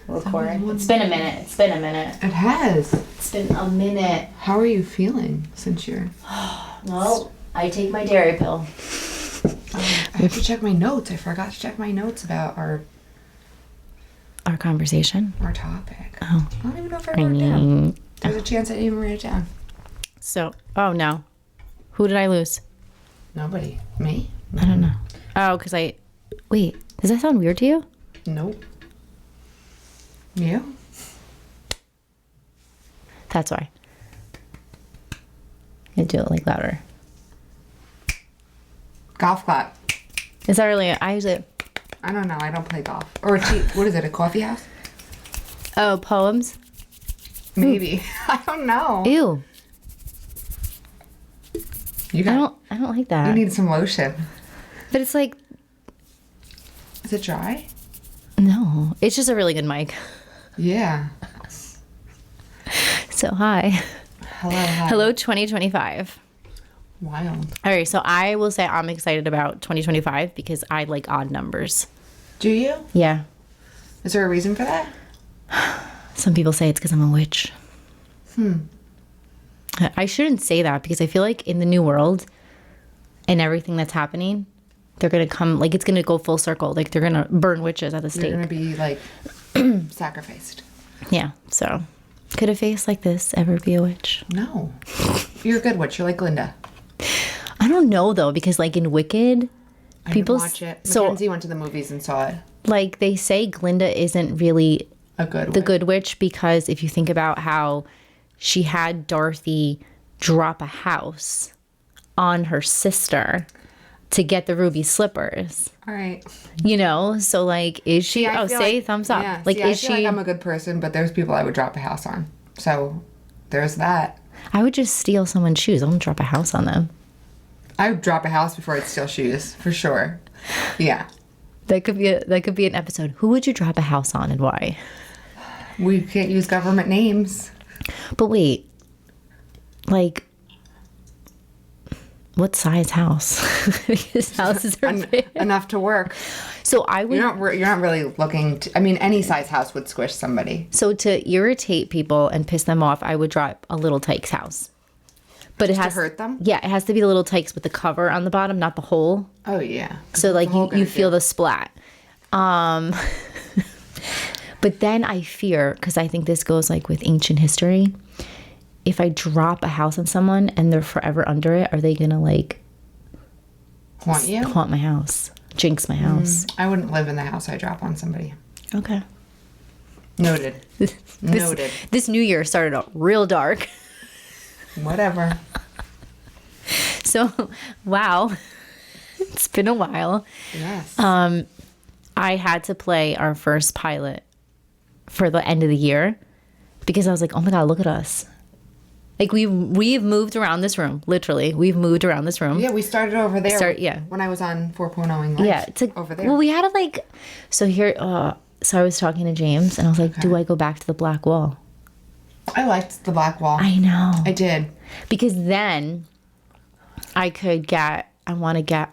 record. It's been a minute. It's been a minute. It has. It's been a minute. How are you feeling since you're... Well, I take my dairy pill. I have to check my notes. I forgot to check my notes about our conversation? Our topic. Oh. I don't even know if I wrote it down. There's a chance I didn't even write it down. So, oh no. Who did I lose? Nobody. Me? I don't know. Oh, because wait, does that sound weird to you? Nope. You? That's why. I do it like louder. Golf clap. Is that really? I don't know. I don't play golf. Or what is it? A coffee house? Oh, poems? Maybe. I don't know. Ew. I don't like that. You need some lotion. But it's like... Is it dry? No. It's just a really good mic. Yeah. So, hi. Hello, hi. Hello, 2025. Wild. All right, so I will say I'm excited about 2025 because I like odd numbers. Do you? Yeah. Is there a reason for that? Some people say it's because I'm a witch. I shouldn't say that because I feel like in the new world and everything that's happening, they're going to come, like it's going to go full circle. Like they're going to burn witches at the stake. You're going to be like sacrificed. Yeah, so could a face like this ever be a witch? No. You're a good witch. You're like Glinda. I don't know though, because like in Wicked, people watch it. Mackenzie went to the movies and saw it. Like they say Glinda isn't really the good witch because if you think about how she had Dorothy drop a house on her sister to get the ruby slippers. All right. You know, so like is she thumbs up. Yeah, like I feel like I'm a good person, but there's people I would drop a house on. So there's that. I would just steal someone's shoes. I wouldn't drop a house on them. I would drop a house before I'd steal shoes, for sure. Yeah. That could be an episode. Who would you drop a house on and why? We can't use government names. But wait, like, what size house? His houses are big. Enough to work. So I would. You're not really looking. I mean, any size house would squish somebody. So to irritate people and piss them off, I would drop a Little Tykes house. But it has to hurt them. Yeah, it has to be the Little Tykes with the cover on the bottom, not the hole. Oh yeah. So like you feel the splat. But then I fear, because I think this goes like with ancient history, if I drop a house on someone and they're forever under it, are they gonna like haunt you? Haunt my house, jinx my house. I wouldn't live in the house I drop on somebody. Okay. Noted. Noted. This new year started out real dark. Whatever. So, wow. It's been a while. Yes. I had to play our first pilot for the end of the year because I was like, oh my God, look at us. Like we've moved around this room. Literally, we've moved around this room. Yeah, we started over there. Yeah. When I was on 4.0ing life. Yeah, it's like, over there. Well, we had to like, so here, so I was talking to James and I was like, do I go back to the black wall? I liked the black wall. I know. I did. Because then I want to get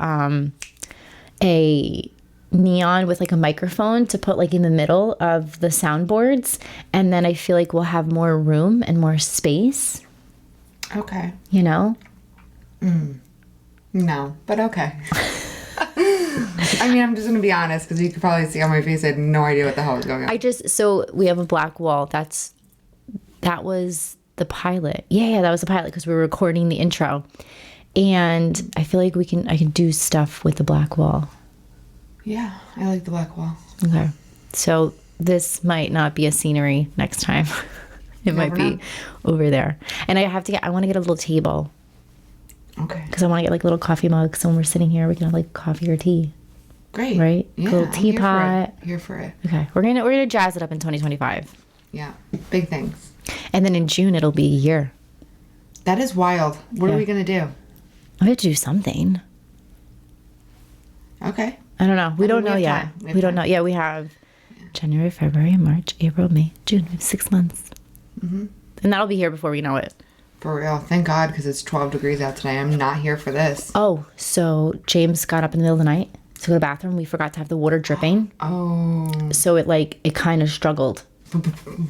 a neon with like a microphone to put like in the middle of the soundboards. And then I feel like we'll have more room and more space. Okay. You know? No, but okay. I mean, I'm just going to be honest because you could probably see on my face I had no idea what the hell was going on. So we have a black wall. That was the pilot. Yeah, that was the pilot because we were recording the intro. And I feel like I can do stuff with the black wall. Yeah, I like the black wall. Okay. So this might not be a scenery next time. It might be over there. And I want to get a little table. Okay. Because I want to get like little coffee mugs. So when we're sitting here, we can have like coffee or tea. Great. Right? Yeah, a little teapot. Here for it. Okay. We're gonna jazz it up in 2025. Yeah. Big things. And then in June it'll be a year. That is wild. What are we gonna do? We have to do something. Okay. I don't know. We don't know yet. We don't know. Yeah, we have January, February, March, April, May, June. We have 6 months. Mm-hmm. And that'll be here before we know it. For real. Thank God, because it's 12 degrees out today. I'm not here for this. Oh, so James got up in the middle of the night, to the bathroom, we forgot to have the water dripping. Oh. So it kind of struggled.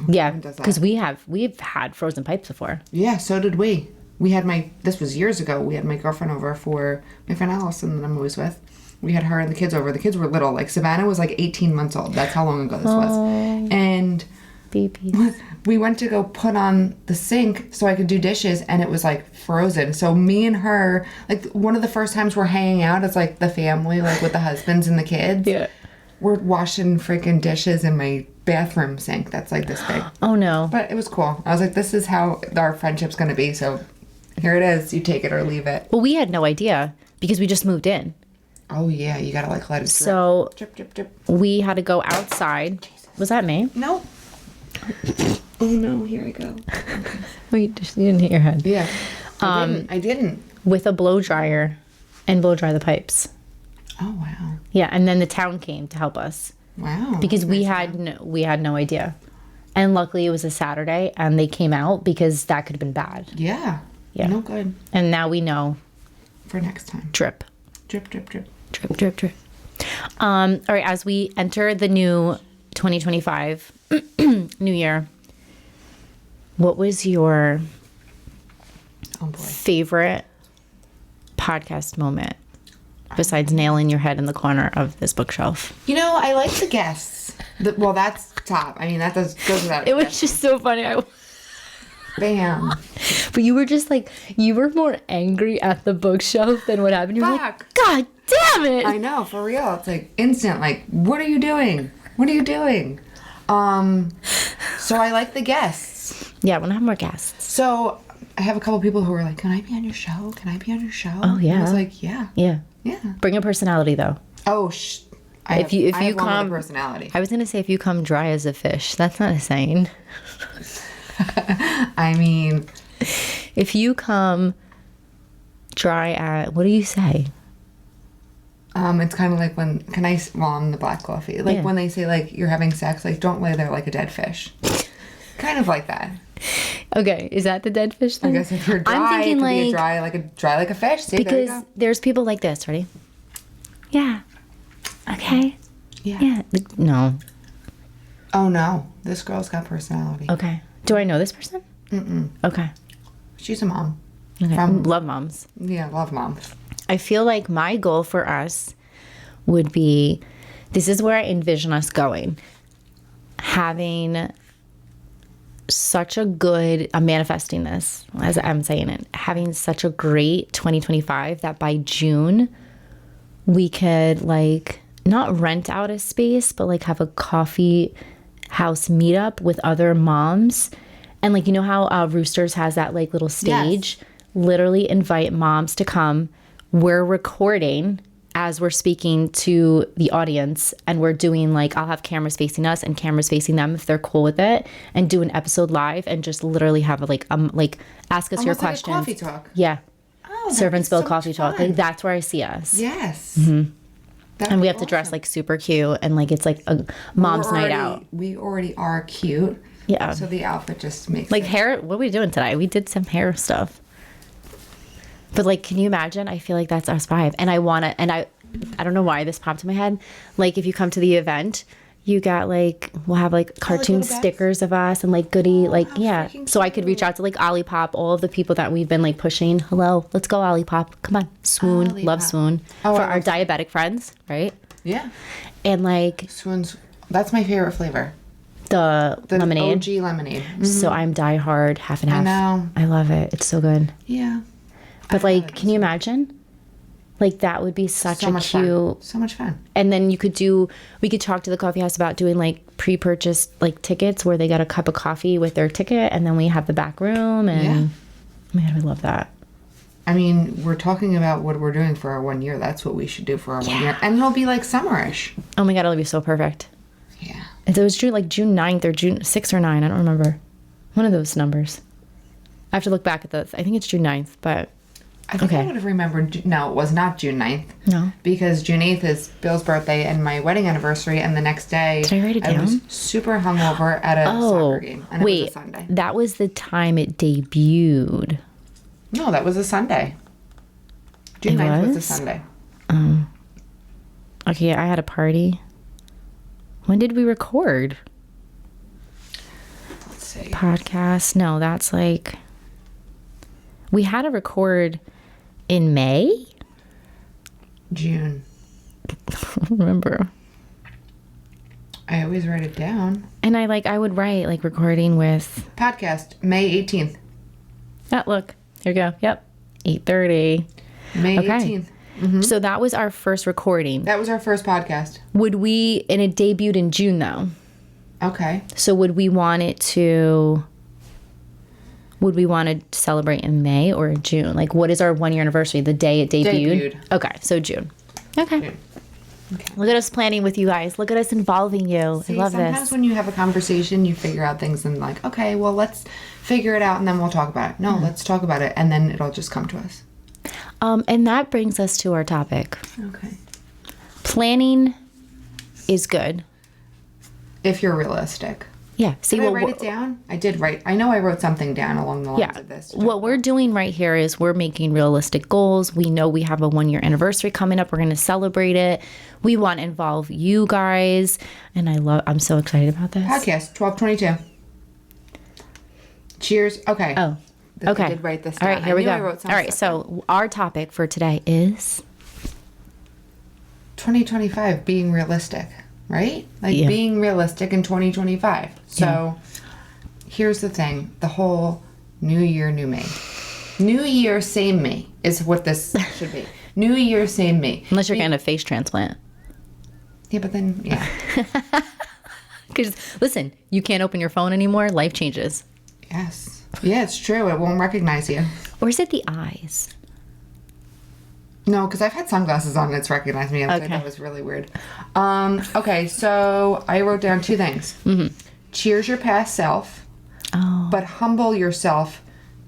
Yeah, does that. because we've had frozen pipes before. Yeah, so did we. This was years ago. We had my girlfriend over for my friend Allison that I'm always with. We had her and the kids over. The kids were little. Like, Savannah was like 18 months old. That's how long ago this was. And Babies. we went to go put on the sink so I could do dishes, and it was like frozen. So me and her, like, one of the first times we're hanging out as like the family, like with the husbands and the kids. Yeah. We're washing freaking dishes in my bathroom sink that's like this big. Oh no. But it was cool. I was like, this is how our friendship's gonna be. So here it is. You take it or leave it. Well, we had no idea because we just moved in. Oh yeah, you gotta like let it drip. So Drip, drip, drip. we had to go outside. Jesus. Was that me? No. Oh no, here I go. Wait, you didn't hit your head. Yeah. I didn't. With a blow dryer and blow dry the pipes. Oh wow. Yeah, and then the town came to help us Wow. because we had no idea. And luckily it was a Saturday and they came out because that could have been bad. Yeah. Yeah. No good. And now we know. For next time. Drip. Drip, drip, drip. Drip, drip, drip. All right, as we enter the new 2025 new year, what was your Oh boy. favorite podcast moment besides nailing your head in the corner of this bookshelf? You know, I like the guests. Well, that's top. I mean, that goes without. It was just so funny. Bam. But you were just like, you were more angry at the bookshelf than what happened. You were like, Fuck. God damn it. I know, for real. It's like instant. Like, what are you doing? What are you doing? So I like the guests. Yeah, I want to have more guests. So I have a couple people who are like, "Can I be on your show? Can I be on your show?" Oh, yeah. And I was like, "Yeah, Yeah. yeah." Bring a personality, though. Oh, If you I have one with a come- personality. I was going to say if you come dry as a fish. That's not a saying. I mean, If you come dry at, what do you say? it's kind of like when I'm the black coffee. Like Yeah. when they say like you're having sex, like don't lay there like a dead fish. Kind of like that. Okay, is that the dead fish I thing? guess if you're dry, I'm thinking it could be like, dry like a fish. See, there you because go. there's people like this. Ready? Yeah. Okay. Yeah. Yeah. No. Oh no, this girl's got personality. Okay. Do I know this person? Mm-mm. Okay. She's a mom. Okay. From- Love moms. Yeah, love moms. I feel like my goal for us would be, this is where I envision us going, having such a good, I'm manifesting this as I'm saying it, having such a great 2025 that by June we could like not rent out a space, but like have a coffee house meetup with other moms. And like, you know how Roosters has that like little stage? Yes. Literally invite moms to come. We're recording as we're speaking to the audience, and we're doing like, I'll have cameras facing us and cameras facing them if they're cool with it, and do an episode live and just literally have a, like ask us your Almost like a questions. coffee talk. Yeah. Oh, Serve and spill so coffee much talk. fun. Like that's where I see us. Yes. And we have to dress like super cute, and like it's like a mom's night out. We already are cute. Yeah. So the outfit just makes Like it. hair, what are we doing today? We did some hair stuff. But like, can you imagine? I feel like that's us vibe. And I want to, and I don't know why this popped in my head. Like if you come to the event, you got like, we'll have like cartoon little bags? stickers of us and like goodie, like, how yeah. freaking So I could reach out to like Olipop, all of the people that we've been like pushing. Hello, let's go Olipop. Come on. Swoon, love Olipop. Swoon. Oh, For I our love diabetic friends, right? Yeah. And like Swoon's. That's my favorite flavor. the The lemonade. OG lemonade. So I'm die hard, half and half. know. I love it. It's so good. Yeah. But like, can you imagine? Like that would be such So a much cute. fun. So much fun. And then we could talk to the coffee house about doing like pre-purchased like tickets where they got a cup of coffee with their ticket, and then we have the back room, and Yeah. man, we love that. I mean, we're talking about what we're doing for our 1 year. That's what we should do for our 1 year. And it'll be like summerish. Oh my god, it'll be so perfect. Yeah. It was June 9th or June 6th or 9th. I don't remember. One of those numbers. I have to look back at I think it's June 9th, but I think I Okay. would have remembered. No, it was not June 9th. no. Because June 8th is Bill's birthday and my wedding anniversary, and the next day Did I write it I was down? super hungover at a soccer game, and it wait. was a Sunday. That was the time it debuted. No, that was a Sunday. June It 9th was a was? Sunday. Okay, I had a party. When did we record? Let's see. Podcast? No, that's like... We had to record in May? June. I don't remember. I always write it down. And I would write like recording with... Podcast, May 18th. Oh, look. Here we go. Yep. 8:30. May Okay. 18th. Mm-hmm. So that was our first recording. That was our first podcast. Would we... And it debuted in June, though. Okay. So would we want it to... Would we want to celebrate in May or in June? Like, what is our 1 year anniversary? The day it debuted? Okay, so June. Okay. June. Okay. Look at us planning with you guys. Look at us involving you. See, I love sometimes this. when you have a conversation, you figure out things and like, okay, well, let's figure it out and then we'll talk about it. No, let's talk about it and then it'll just come to us. And that brings us to our topic. Okay. Planning is good. If you're realistic. Yeah. See, Did I write it down? I did write. I know I wrote something down along the lines of this. What we're doing right here is we're making realistic goals. We know we have a 1 year anniversary coming up. We're going to celebrate it. We want to involve you guys. And I'm so excited about this. Podcast 1222. Cheers. Okay. Oh, okay. I did write this down. All right, here we knew go. I wrote some All right, stuff so our topic for today is... 2025, being realistic, right? Like Yeah. being realistic in 2025. So here's the thing. The whole new year, new me. New year, same me is what this should be. New year, same me. Unless you're getting a face transplant. Yeah, but then, yeah. Because, listen, you can't open your phone anymore. Life changes. Yes. Yeah, it's true. It won't recognize you. Or is it the eyes? No, because I've had sunglasses on and it's recognized me. I Okay. That was really weird. Okay, so I wrote down two things. Mm-hmm. Cheers your past self, but humble yourself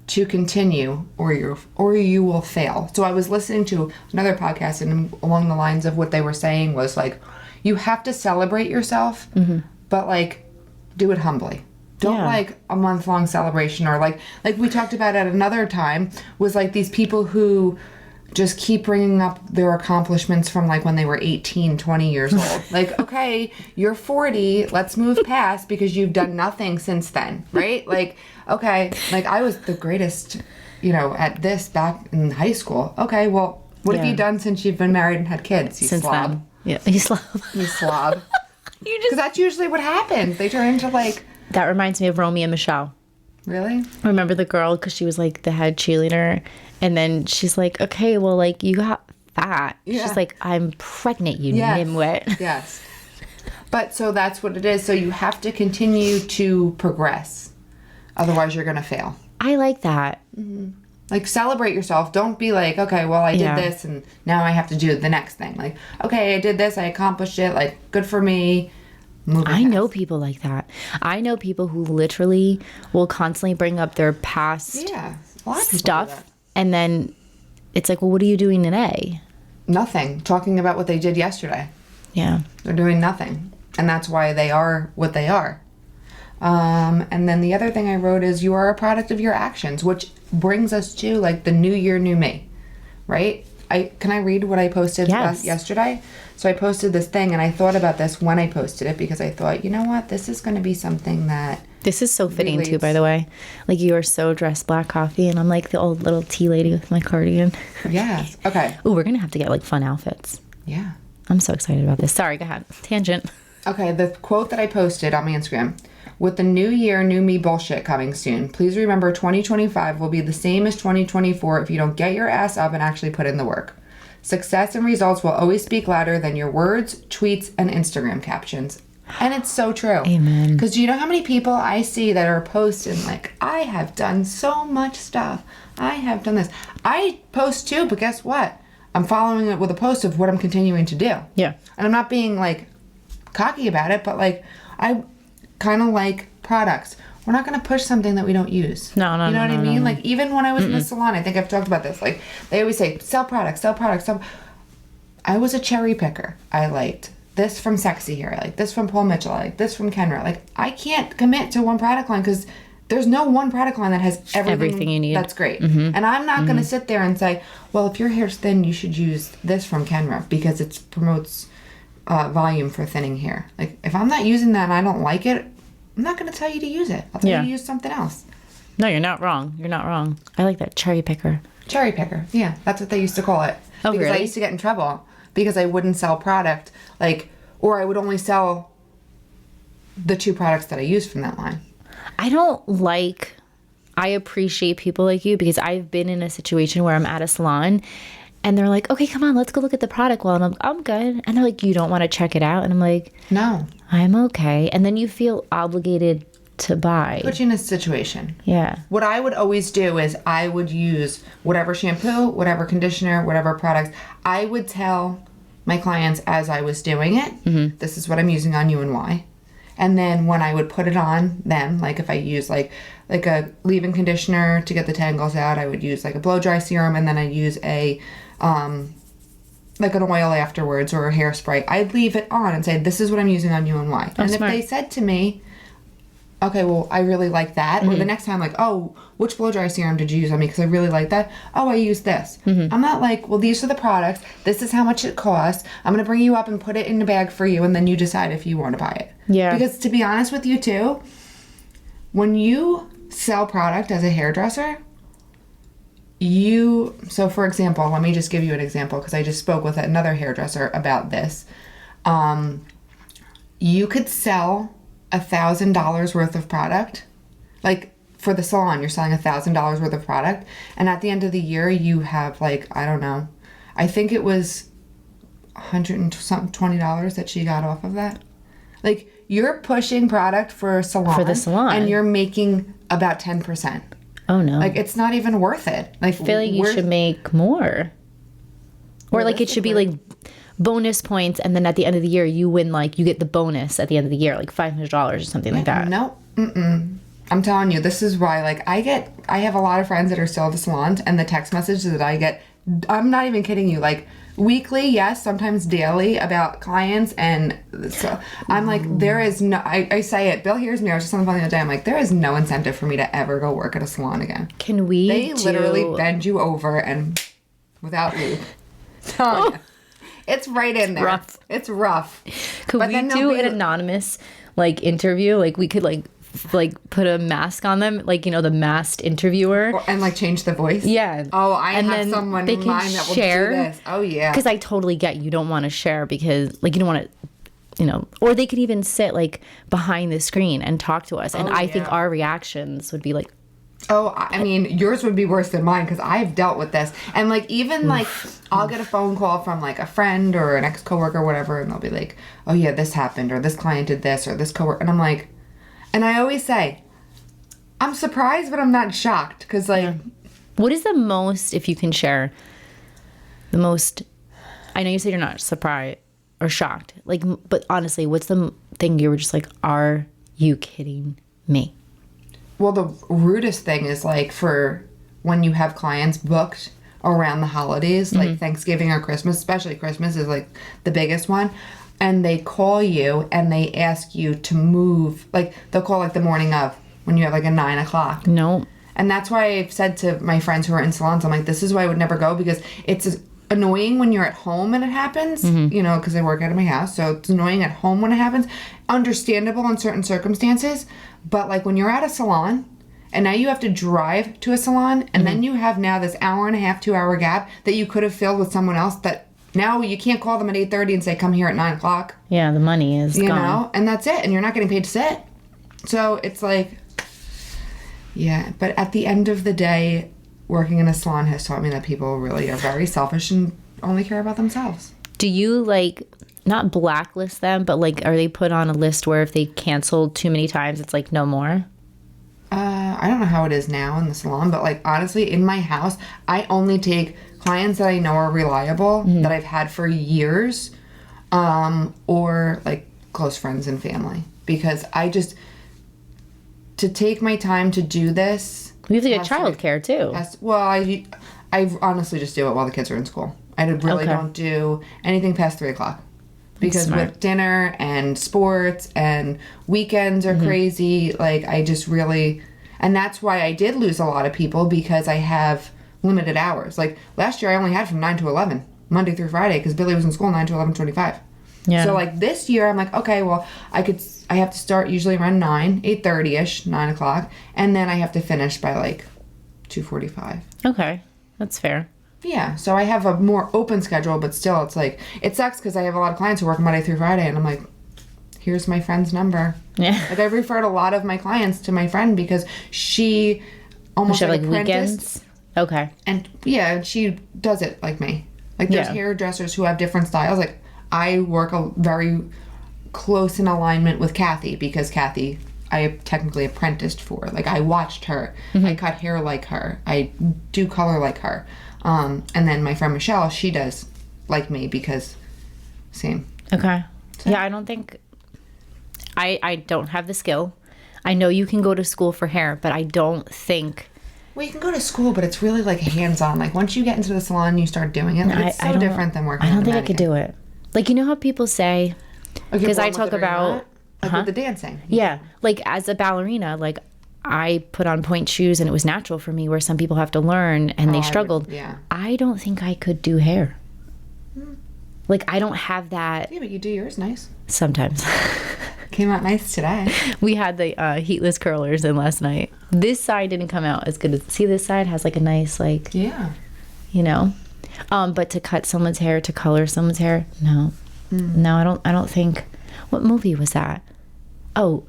to continue or you will fail. So I was listening to another podcast and along the lines of what they were saying was like, you have to celebrate yourself, but like do it humbly. Don't like a month-long celebration or like we talked about at another time was like these people who just keep bringing up their accomplishments from like when they were 18, 20 years old. Like, okay, you're 40, let's move past because you've done nothing since then, right? Like, okay, like I was the greatest, at this back in high school. Okay, well, what have you done since you've been married and had kids? You Since slob. then. Yeah, you slob. You slob. You Because that's usually what happens. They turn into like... That reminds me of Romy and Michelle. Really? Remember the girl because she was like the head cheerleader, and then she's like, "Okay, well, like you got fat." Yeah. She's like, "I'm pregnant, you Yes. nimwit." Yes. But so that's what it is. So you have to continue to progress. Otherwise, you're going to fail. I like that. Like, celebrate yourself. Don't be like, okay, well, I did this and now I have to do the next thing. Like, okay, I did this. I accomplished it. Like, good for me. I know people like that. I know people who literally will constantly bring up their past Yeah. A lot of people do stuff, that. and then it's like, well, what are you doing today? Nothing. Talking about what they did yesterday. Yeah. They're doing nothing. And that's why they are what they are. And then the other thing I wrote is you are a product of your actions, which brings us to like the new year, new me, right? Can I read what I posted yesterday? So I posted this thing and I thought about this when I posted it because I thought, you know what? This is going to be something that... This is so fitting too, relates- by the way. Like you are so dressed black coffee, and I'm like the old little tea lady with my cardigan. Yes. Okay. Ooh, we're gonna have to get like fun outfits. Yeah. I'm so excited about this. Sorry, go ahead. Tangent. Okay, the quote that I posted on my Instagram. With the new year, new me bullshit coming soon, please remember 2025 will be the same as 2024 if you don't get your ass up and actually put in the work. Success and results will always speak louder than your words, tweets, and Instagram captions. And it's so true. Amen. Because do you know how many people I see that are posting like, I have done so much stuff. I have done this. I post too, but guess what? I'm following it with a post of what I'm continuing to do. Yeah. And I'm not being like cocky about it, but like I kind of like products. We're not going to push something that we don't use. No, You know no, what I no, mean? no. Like even when I was in the salon, I think I've talked about this. Like they always say, sell products, sell products, sell. I was a cherry picker. I liked this from Sexy Hair. I like this from Paul Mitchell. I like this from Kenra. Like I can't commit to one product line because there's no one product line that has everything you need. That's great. And I'm not going to sit there and say, well, if your hair's thin, you should use this from Kenra because it promotes, volume for thinning hair. Like, if I'm not using that and I don't like it, I'm not going to tell you to use it. I'll tell you to use something else. No, you're not wrong. You're not wrong. I like that cherry picker. Cherry picker. Yeah, that's what they used to call it. Oh, because really? I used to get in trouble because I wouldn't sell product, like, or I would only sell the 2 products that I used from that line. I appreciate people like you because I've been in a situation where I'm at a salon and they're like, okay, come on, let's go look at the product. Well, and I'm good. And they're like, you don't want to check it out? And I'm like, no, I'm okay. And then you feel obligated to buy. Put you in a situation. Yeah. What I would always do is I would use whatever shampoo, whatever conditioner, whatever products. I would tell my clients as I was doing it, this is what I'm using on you and why. And then when I would put it on them, like if I use like a leave-in conditioner to get the tangles out, I would use like a blow-dry serum, and then I'd use a like an oil afterwards or a hairspray. I'd leave it on and say, this is what I'm using on you and why. And smart. if they said to me, okay, well, I really like that. Or the next time, like, oh, which blow-dry serum did you use on me? Because I really like that. Oh, I used this. I'm not like, well, these are the products. This is how much it costs. I'm going to bring you up and put it in a bag for you, and then you decide if you want to buy it. Yeah. Because to be honest with you, too, when you sell product as a hairdresser, so for example, let me just give you an example because I just spoke with another hairdresser about this. You could sell $1,000 worth of product. Like for the salon, you're selling $1,000 worth of product, and at the end of the year, you have like, I don't know, I think it was $120 that she got off of that. Like, you're pushing product for the salon, and you're making about 10%. Oh no! Like, it's not even worth it. Like, I feel like you should make more, or like it should be like bonus points, and then at the end of the year you win, like you get the bonus at the end of the year, like $500 or something like that. No, I'm telling you, this is why. Like, I have a lot of friends that are still at the salons, and the text messages that I get, I'm not even kidding you, like weekly, yes, sometimes daily, about clients, and so I'm like, there is no. I say it. Bill hears me. I was just on the phone the other day. I'm like, there is no incentive for me to ever go work at a salon again. Can we? They literally bend you over and without lube. Telling you. It's right in there. Rough. It's rough. Could we do an anonymous like interview? Like we could like put a mask on them, like, you know, the masked interviewer, and like change the voice. Yeah. Oh, I have someone in mind that will do this. Oh yeah. Because I totally get you don't want to share because like you don't want to, you know, or they could even sit like behind the screen and talk to us, and I think our reactions would be like. Oh, I mean, yours would be worse than mine because I've dealt with this. And, like, even, like, I'll get a phone call from, like, a friend or an ex-coworker or whatever, and they'll be like, oh, yeah, this happened, or this client did this, or this coworker. And I'm like, and I always say, I'm surprised, but I'm not shocked because, like. What is the most, if you can share, the most, I know you said you're not surprised or shocked, like, but honestly, what's the thing you were just like, are you kidding me? Well, the rudest thing is, like, for when you have clients booked around the holidays, like Thanksgiving or Christmas, especially Christmas is, like, the biggest one, and they call you and they ask you to move, like, they'll call, like, the morning of, when you have, like, a 9 o'clock. No. And that's why I've said to my friends who are in salons, I'm like, this is why I would never go, because it's annoying when you're at home and it happens, you know, because I work out of my house, so it's annoying at home when it happens. Understandable in certain circumstances, but like when you're at a salon and now you have to drive to a salon and then you have now this hour and a half, 2 hour gap that you could have filled with someone else that now you can't call them at 8:30 and say, come here at 9 o'clock. Yeah, the money is gone. You know, and that's it. And you're not getting paid to sit. So it's like, yeah, but at the end of the day, working in a salon has taught me that people really are very selfish and only care about themselves. Do you like not blacklist them, but like are they put on a list where if they cancel too many times, it's like no more? I don't know how it is now in the salon, but like honestly, in my house, I only take clients that I know are reliable, that I've had for years, or like close friends and family, because I just, to take my time to do this. You have to get childcare too. Well, I honestly just do it while the kids are in school. I really don't do anything past 3 o'clock. Because with dinner and sports and weekends are crazy, like I just really, and that's why I did lose a lot of people, because I have limited hours. Like last year I only had from 9 to 11, Monday through Friday, because Billy was in school 9 to 11:25. Yeah. So like this year, I'm like, okay, well, I have to start usually around 8:30ish, 9 o'clock, and then I have to finish by like 2:45. Okay, that's fair. Yeah, so I have a more open schedule, but still, it's like, it sucks because I have a lot of clients who work Monday through Friday, and I'm like, here's my friend's number. Yeah. Like, I've referred a lot of my clients to my friend because she almost Should have, like like, apprenticed. weekends? Okay. And yeah, she does it like me. Like, there's Yeah. hairdressers who have different styles. Like, I work a very close in alignment with Kathy because Kathy, I technically apprenticed for. Like, I watched her. I cut hair like her. I do color like her. And then my friend Michelle, she does like me because same. Okay. Yeah, I don't think... I don't have the skill. I know you can go to school for hair, but I don't think... Well, you can go to school, but it's really like hands-on. Like, once you get into the salon and you start doing it, it's so different than working I don't with a think I could do it. Like, you know how people say... Because I talk about... Like with the dancing. Yeah. Like, as a ballerina, like, I put on point shoes and it was natural for me, where some people have to learn and they struggled. Yeah. I don't think I could do hair. Like, I don't have that... Yeah, but you do yours nice. Sometimes. Came out nice today. We had the heatless curlers in last night. This side didn't come out as good as... See, this side has, like, a nice, like... Yeah. You know? But to cut someone's hair, to color someone's hair, no. No, I don't think... What movie was that? Oh,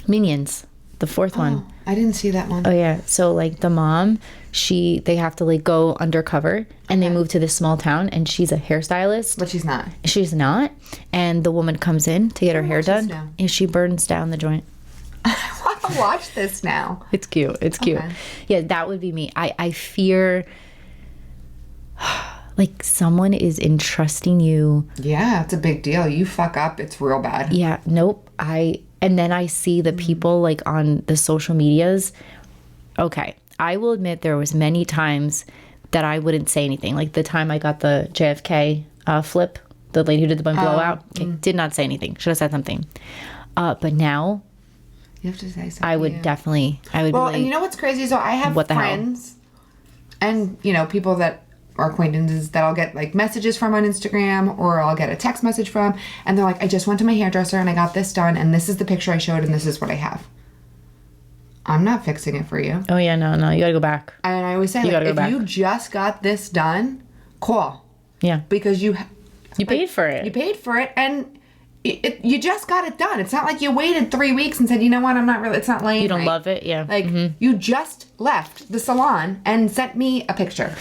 Minions. The fourth one. I didn't see that one. Oh, yeah. So, like, the mom, they have to, like, go undercover, and they move to this small town, and she's a hairstylist. But she's not. She's not. And the woman comes in to get her hair done, and she burns down the joint. I want to watch this now. It's cute. It's cute. Okay. Yeah, that would be me. I fear... Like, someone is entrusting you. Yeah, it's a big deal. You fuck up, it's real bad. Yeah, nope. And then I see the people, like, on the social medias. Okay, I will admit there was many times that I wouldn't say anything. Like, the time I got the JFK flip, the lady who did the bun blowout, did not say anything. Should have said something. But now, You have to say something. I would definitely, Well, be like, and you know what's crazy? So I have What the hell? friends and, you know, people that are acquaintances that I'll get, like, messages from on Instagram, or I'll get a text message from, and they're like, I just went to my hairdresser and I got this done, and this is the picture I showed, and this is what I have. I'm not fixing it for you. oh yeah, no, you gotta go back. And I always say, like, gotta go if back. you just got this done, call. Yeah. Because you paid for it. You paid for it, and you just got it done. It's not like you waited 3 weeks and said, you know what, it's not laying You don't right. love it? Yeah. Like, you just left the salon and sent me a picture.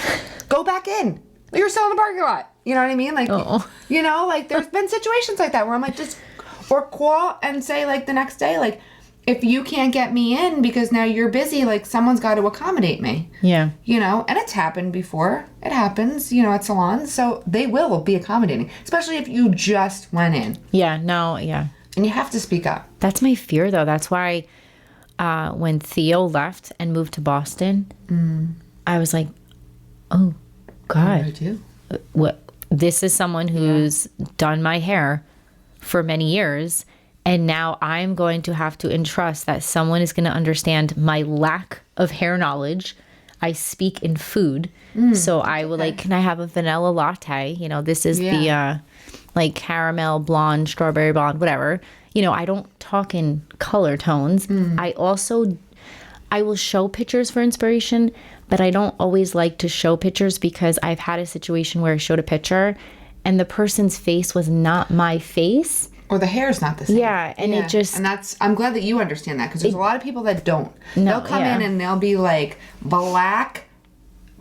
Go back in. You're still in the parking lot. You know what I mean? Like, you know, like, there's been situations like that where I'm like, or call and say, like, the next day, like, if you can't get me in because now you're busy, like, someone's got to accommodate me. Yeah. You know, and it's happened before. It happens, you know, at salons. So they will be accommodating, especially if you just went in. Yeah, no, yeah. And you have to speak up. That's my fear, though. That's why when Theo left and moved to Boston, I was like, oh, God. I do. What? This is someone who's done my hair for many years, and now I'm going to have to entrust that someone is going to understand my lack of hair knowledge. I speak in food, so I will like, can I have a vanilla latte? You know, this is the like caramel blonde, strawberry blonde, whatever. You know, I don't talk in color tones. I will show pictures for inspiration, but I don't always like to show pictures because I've had a situation where I showed a picture and the person's face was not my face. Or the hair's not the same. Yeah, and it just... And I'm glad that you understand that, because there's a lot of people that don't. They'll come in and they'll be like black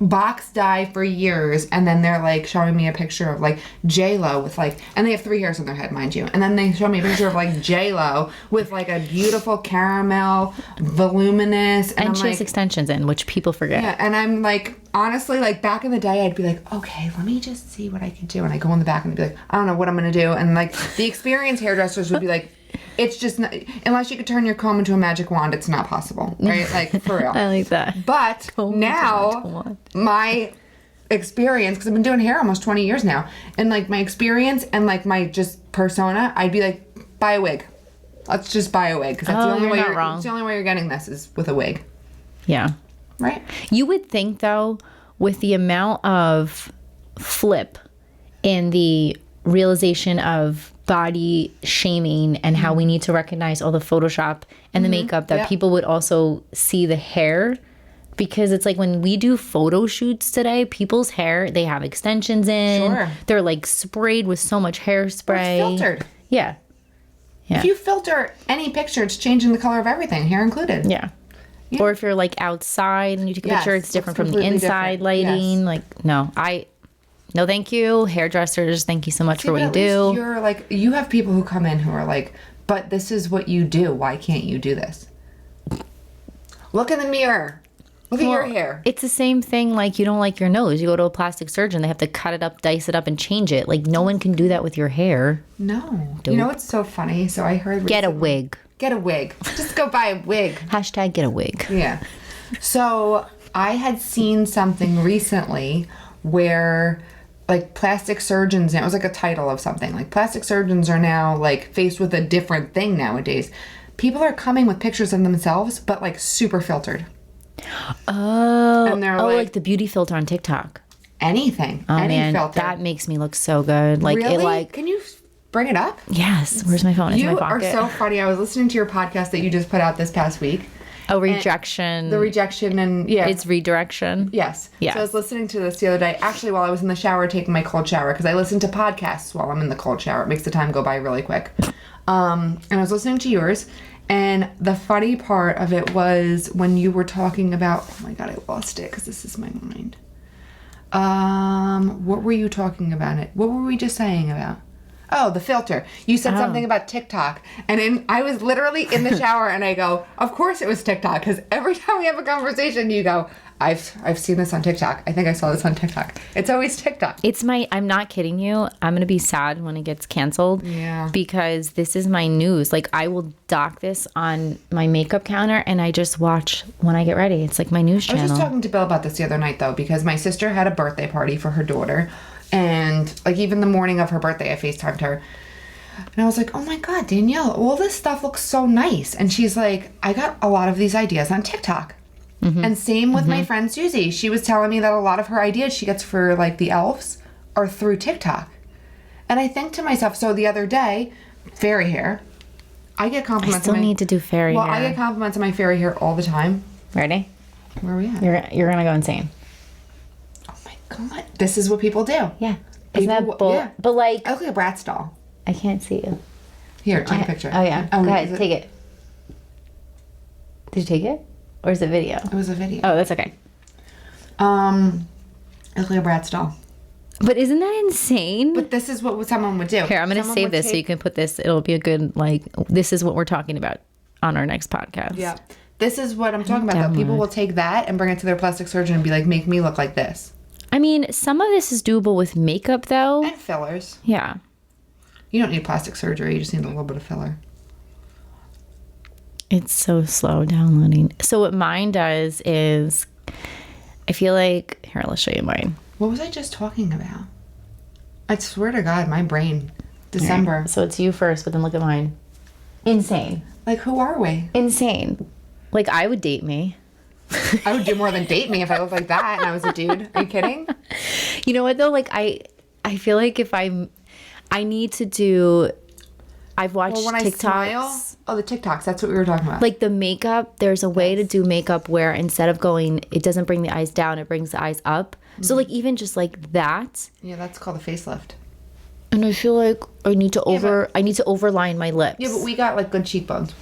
box dye for years, and then they're like showing me a picture of like JLO with like, and they have 3 hairs on their head, mind you, and then they show me a picture of like JLO with like a beautiful caramel, voluminous, and I'm she like, has extensions in, which people forget. yeah, and I'm like, honestly, like back in the day, I'd be like, okay, let me just see what I can do, and I go in the back and I'd be like, I don't know what I'm gonna do, and like the experienced hairdressers would be like, it's just not, unless you could turn your comb into a magic wand, it's not possible, right? Like, for real. I like that. But now, my experience, because I've been doing hair almost 20 years now, and like my experience and like my just persona, I'd be like, buy a wig. Let's just buy a wig, because that's the only way not wrong. it's the only way you're getting this is with a wig, Yeah. right? You would think, though, with the amount of flip in the realization of body shaming and how we need to recognize all the Photoshop and the makeup, that people would also see the hair. Because it's like when we do photo shoots today, people's hair, they have extensions in. Sure. They're like sprayed with so much hairspray. Or it's filtered. Yeah. If you filter any picture, it's changing the color of everything, hair included. Yeah. Or if you're like outside and you take a picture, it's different from the inside lighting. Yes. Like, no, thank you. Hairdressers, thank you so much for what you do. You're like, you have people who come in who are like, but this is what you do. Why can't you do this? Look in the mirror. Look at your hair. It's the same thing like you don't like your nose. You go to a plastic surgeon, they have to cut it up, dice it up, and change it. Like, no one can do that with your hair. No. You know what's so funny? So I heard... Get a wig. Get a wig. Just go buy a wig. Hashtag get a wig. Yeah. So I had seen something recently where like plastic surgeons, it was like a title of something, like plastic surgeons are now like faced with a different thing nowadays. People are coming with pictures of themselves, but like super filtered. Oh, and they're like the beauty filter on TikTok. Anything. Oh, any man, filter. that makes me look so good. Like really? it like Can you bring it up? Yes. Where's my phone? It's in my You pocket. are so funny. I was listening to your podcast that you just put out this past week. Oh, rejection. The rejection and yeah. It's redirection. Yes. Yes. So I was listening to this the other day, actually while I was in the shower taking my cold shower, because I listen to podcasts while I'm in the cold shower. It makes the time go by really quick. And I was listening to yours, and the funny part of it was when you were talking about, oh my God, I lost it because this is my mind. What were you talking about it? What were we just saying about? Oh, the filter. You said something about TikTok. And I was literally in the shower and I go, of course it was TikTok. Because every time we have a conversation, you go, I've seen this on TikTok. I think I saw this on TikTok. It's always TikTok. I'm not kidding you. I'm going to be sad when it gets canceled. Yeah. Because this is my news. Like, I will dock this on my makeup counter and I just watch when I get ready. It's like my news I was channel. just talking to Bill about this the other night, though, because my sister had a birthday party for her daughter. And, like, even the morning of her birthday, I FaceTimed her. And I was like, oh, my God, Danielle, all this stuff looks so nice. And she's like, I got a lot of these ideas on TikTok. Mm-hmm. And same with my friend Susie. She was telling me that a lot of her ideas she gets for, like, the elves are through TikTok. And I think to myself, so the other day, fairy hair. I get compliments. I still need to do fairy hair. Well, I get compliments on my fairy hair all the time. Ready? Where are we at? You're going to go insane. God, this is what people do. Yeah. Isn't that bull? Yeah. But like, I look like a Bratz doll. I can't see you. Here, take a picture. Oh, yeah. Oh, go ahead, take it. Did you take it? Or is it video? It was a video. Oh, that's okay. I look like a Bratz doll. But isn't that insane? But this is what someone would do. Here, I'm going to save this so you can put this. It'll be a good, like, this is what we're talking about on our next podcast. Yeah. This is what I'm talking about, though. People will take that and bring it to their plastic surgeon and be like, make me look like this. I mean, some of this is doable with makeup, though. And fillers. Yeah. You don't need plastic surgery. You just need a little bit of filler. It's so slow downloading. So what mine does is, I feel like, here, let's show you mine. What was I just talking about? I swear to God, my brain. December. Right. So it's you first, but then look at mine. Insane. Like, who are we? Insane. Like, I would date me. I would do more than date me if I looked like that and I was a dude. Are you kidding? You know what, though? Like, I feel like if I need to do... I've watched when TikToks. Smile, the TikToks. That's what we were talking about. Like the makeup, there's a way to do makeup where instead of going, it doesn't bring the eyes down, it brings the eyes up. Mm-hmm. So like even just like that. Yeah, that's called a facelift. And I feel like I need to overline my lips. Yeah, but we got like good cheekbones.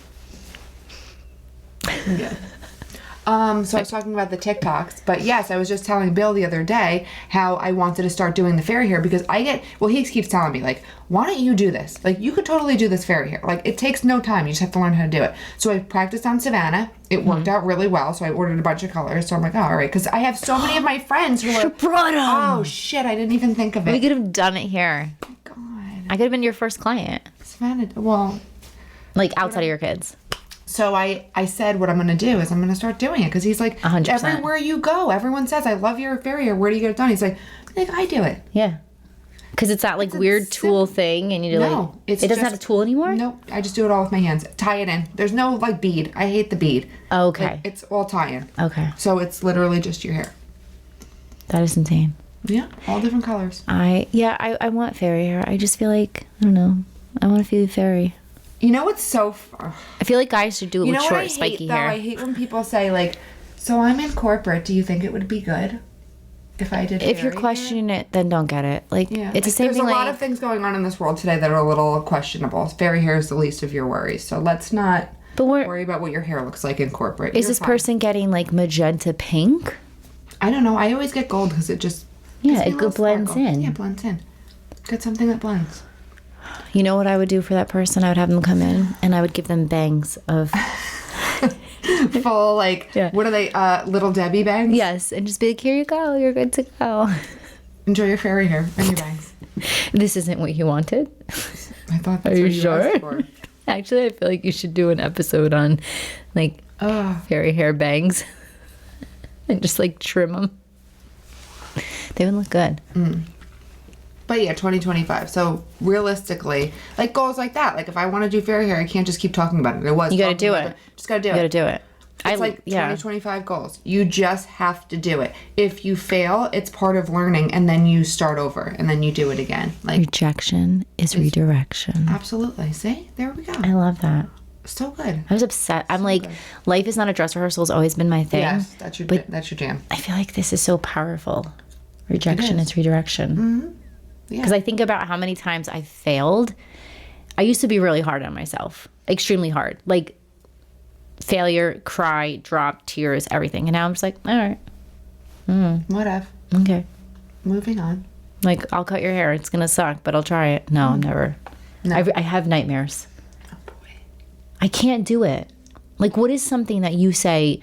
Yeah. So I was talking about the TikToks, but yes, I was just telling Bill the other day how I wanted to start doing the fairy hair because he keeps telling me like, why don't you do this? Like you could totally do this fairy hair. Like it takes no time. You just have to learn how to do it. So I practiced on Savannah. It worked out really well. So I ordered a bunch of colors. So I'm like, oh, all right. Because I have so many of my friends who are like, brought 'em. Oh shit, I didn't even think of it. We could have done it here. Oh, God. I could have been your first client. Savannah, well. Like outside of your kids. So I said what I'm going to do is I'm going to start doing it because he's like, 100%. Everywhere you go, everyone says, I love your fairy hair. Where do you get it done? He's like I do it. Yeah. Because it's that like weird tool thing and you do like, it doesn't have a tool anymore? Nope. I just do it all with my hands. Tie it in. There's no like bead. I hate the bead. Okay. Like, it's all tie in. Okay. So it's literally just your hair. That is insane. Yeah, all different colors. I want fairy hair. I just feel like, I don't know. I want to feel fairy. You know what's so... I feel like guys should do it You with know what I short, spiky hate, though? hair. I hate when people say, like, so I'm in corporate. Do you think it would be good if I did If you're fairy questioning it, then don't get it. Like, hair? Yeah. it's the same there's thing. There's a lot like, of things going on in this world today that are a little questionable. Fairy hair is the least of your worries. So let's not worry about what your hair looks like in corporate. Is this person getting, like, magenta pink? I don't know. I always get gold because it just... Yeah, it blends in. Yeah, it blends in. Get something that blends. You know what I would do for that person? I would have them come in and I would give them bangs of... Full, like, Yeah. What are they? Little Debbie bangs? Yes, and just be like, here you go. You're good to go. Enjoy your fairy hair and your bangs. This isn't what you wanted. I thought that's Are you what you sure? asked for. Actually, I feel like you should do an episode on, like, fairy hair bangs. And just, like, trim them. They would look good. But yeah, 2025. So realistically, like goals like that. Like if I want to do fairy hair, I can't just keep talking about it. You gotta do it. Just gotta do it. You gotta do it. It's like 2025 goals. You just have to do it. If you fail, it's part of learning, and then you start over, and then you do it again. Like rejection is redirection. Absolutely. See, there we go. I love that. So good. I was upset. I'm like, life is not a dress rehearsal has always been my thing. Yes, that's your jam. I feel like this is so powerful. Rejection is redirection. Because I think about how many times I failed. I used to be really hard on myself. Extremely hard. Like, failure, cry, drop, tears, everything. And now I'm just like, all right. Whatever. Okay. Moving on. Like, I'll cut your hair. It's going to suck, but I'll try it. No, I'm never. No. I have nightmares. Oh, boy. I can't do it. Like, what is something that you say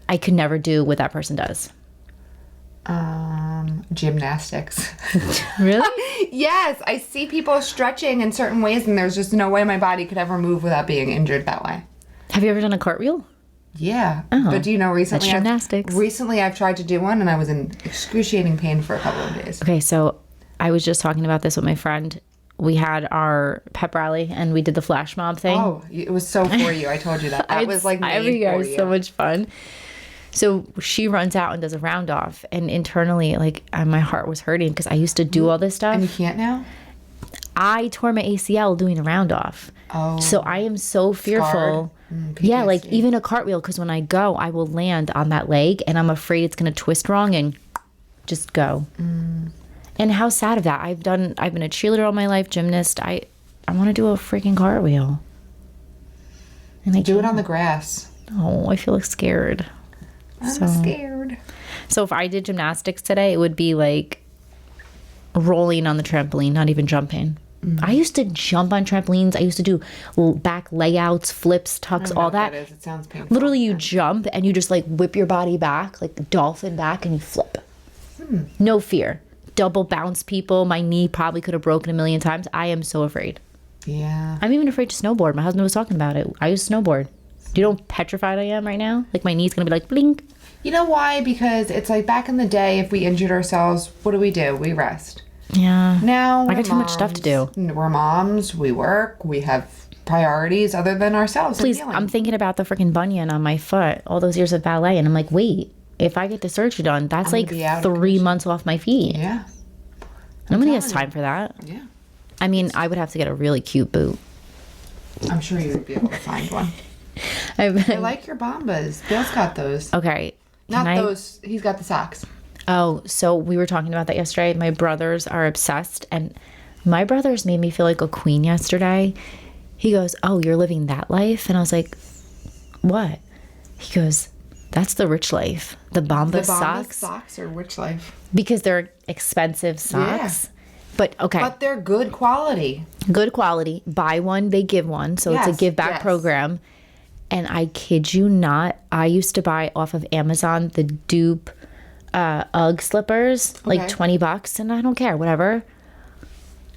I could never do what that person does? Gymnastics. Really? Yes, I see people stretching in certain ways, and there's just no way my body could ever move without being injured that way. Have you ever done a cartwheel? Yeah. Oh, but do you know recently? that's gymnastics. Recently, I've tried to do one, and I was in excruciating pain for a couple of days. Okay, so I was just talking about this with my friend. We had our pep rally, and we did the flash mob thing. Oh, it was so for you. I told you that. That was like I made think it for was you. so much fun. So she runs out and does a round off, and internally, like, my heart was hurting because I used to do all this stuff. And you can't now? I tore my ACL doing a round off. Oh. So I am so fearful. Yeah, like PTSD. even a cartwheel, because when I go, I will land on that leg, and I'm afraid it's going to twist wrong and just go. And how sad of that. I've been a cheerleader all my life, gymnast. I want to do a freaking cartwheel. And I Do it can't. on the grass. Oh, I feel scared. I'm scared. So if I did gymnastics today, it would be like rolling on the trampoline, not even jumping. I used to jump on trampolines. I used to do back layouts, flips, tucks, all that. Is. It sounds painful. Literally, you jump and you just like whip your body back, like dolphin back, and you flip. No fear. Double bounce people. My knee probably could have broken a million times. I am so afraid. Yeah. I'm even afraid to snowboard. My husband was talking about it. I used to snowboard. Do you know how petrified I am right now? Like my knee's gonna be like blink. You know why? Because it's like back in the day, if we injured ourselves, what do? We rest. Yeah. Now I got too much stuff to do. We're moms. We work. We have priorities other than ourselves. Please, and healing. I'm thinking about the freaking bunion on my foot. All those years of ballet, and I'm like, wait, if I get the surgery done, that's gonna like be out of 3 months off my feet. Yeah. Nobody has time for that. Yeah. I mean, I would have to get a really cute boot. I'm sure you would be able to find one. I I like your Bombas. Bill's got those. Okay. Not Can I- those. He's got the socks. Oh, so we were talking about that yesterday. My brothers are obsessed, and my brothers made me feel like a queen yesterday. He goes, "Oh, you're living that life?" And I was like, "What?" He goes, "That's the rich life. The Bombas The Bombas socks, socks are rich life. because they're expensive socks." But okay, But they're good quality. good quality. Buy one, they give one. So it's Yes, a give back yes. program. And I kid you not, I used to buy off of Amazon the dupe UGG slippers, like Okay. $20, and I don't care, whatever.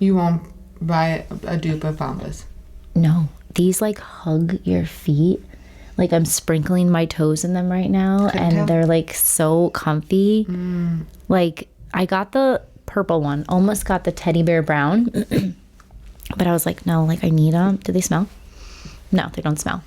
You won't buy a dupe of Bombas. No, these like hug your feet. Like I'm sprinkling my toes in them right now, Couldn't and tell. they're like so comfy. Like I got the purple one, almost got the teddy bear brown, but I was like, no, like I need them. Do they smell? No, they don't smell.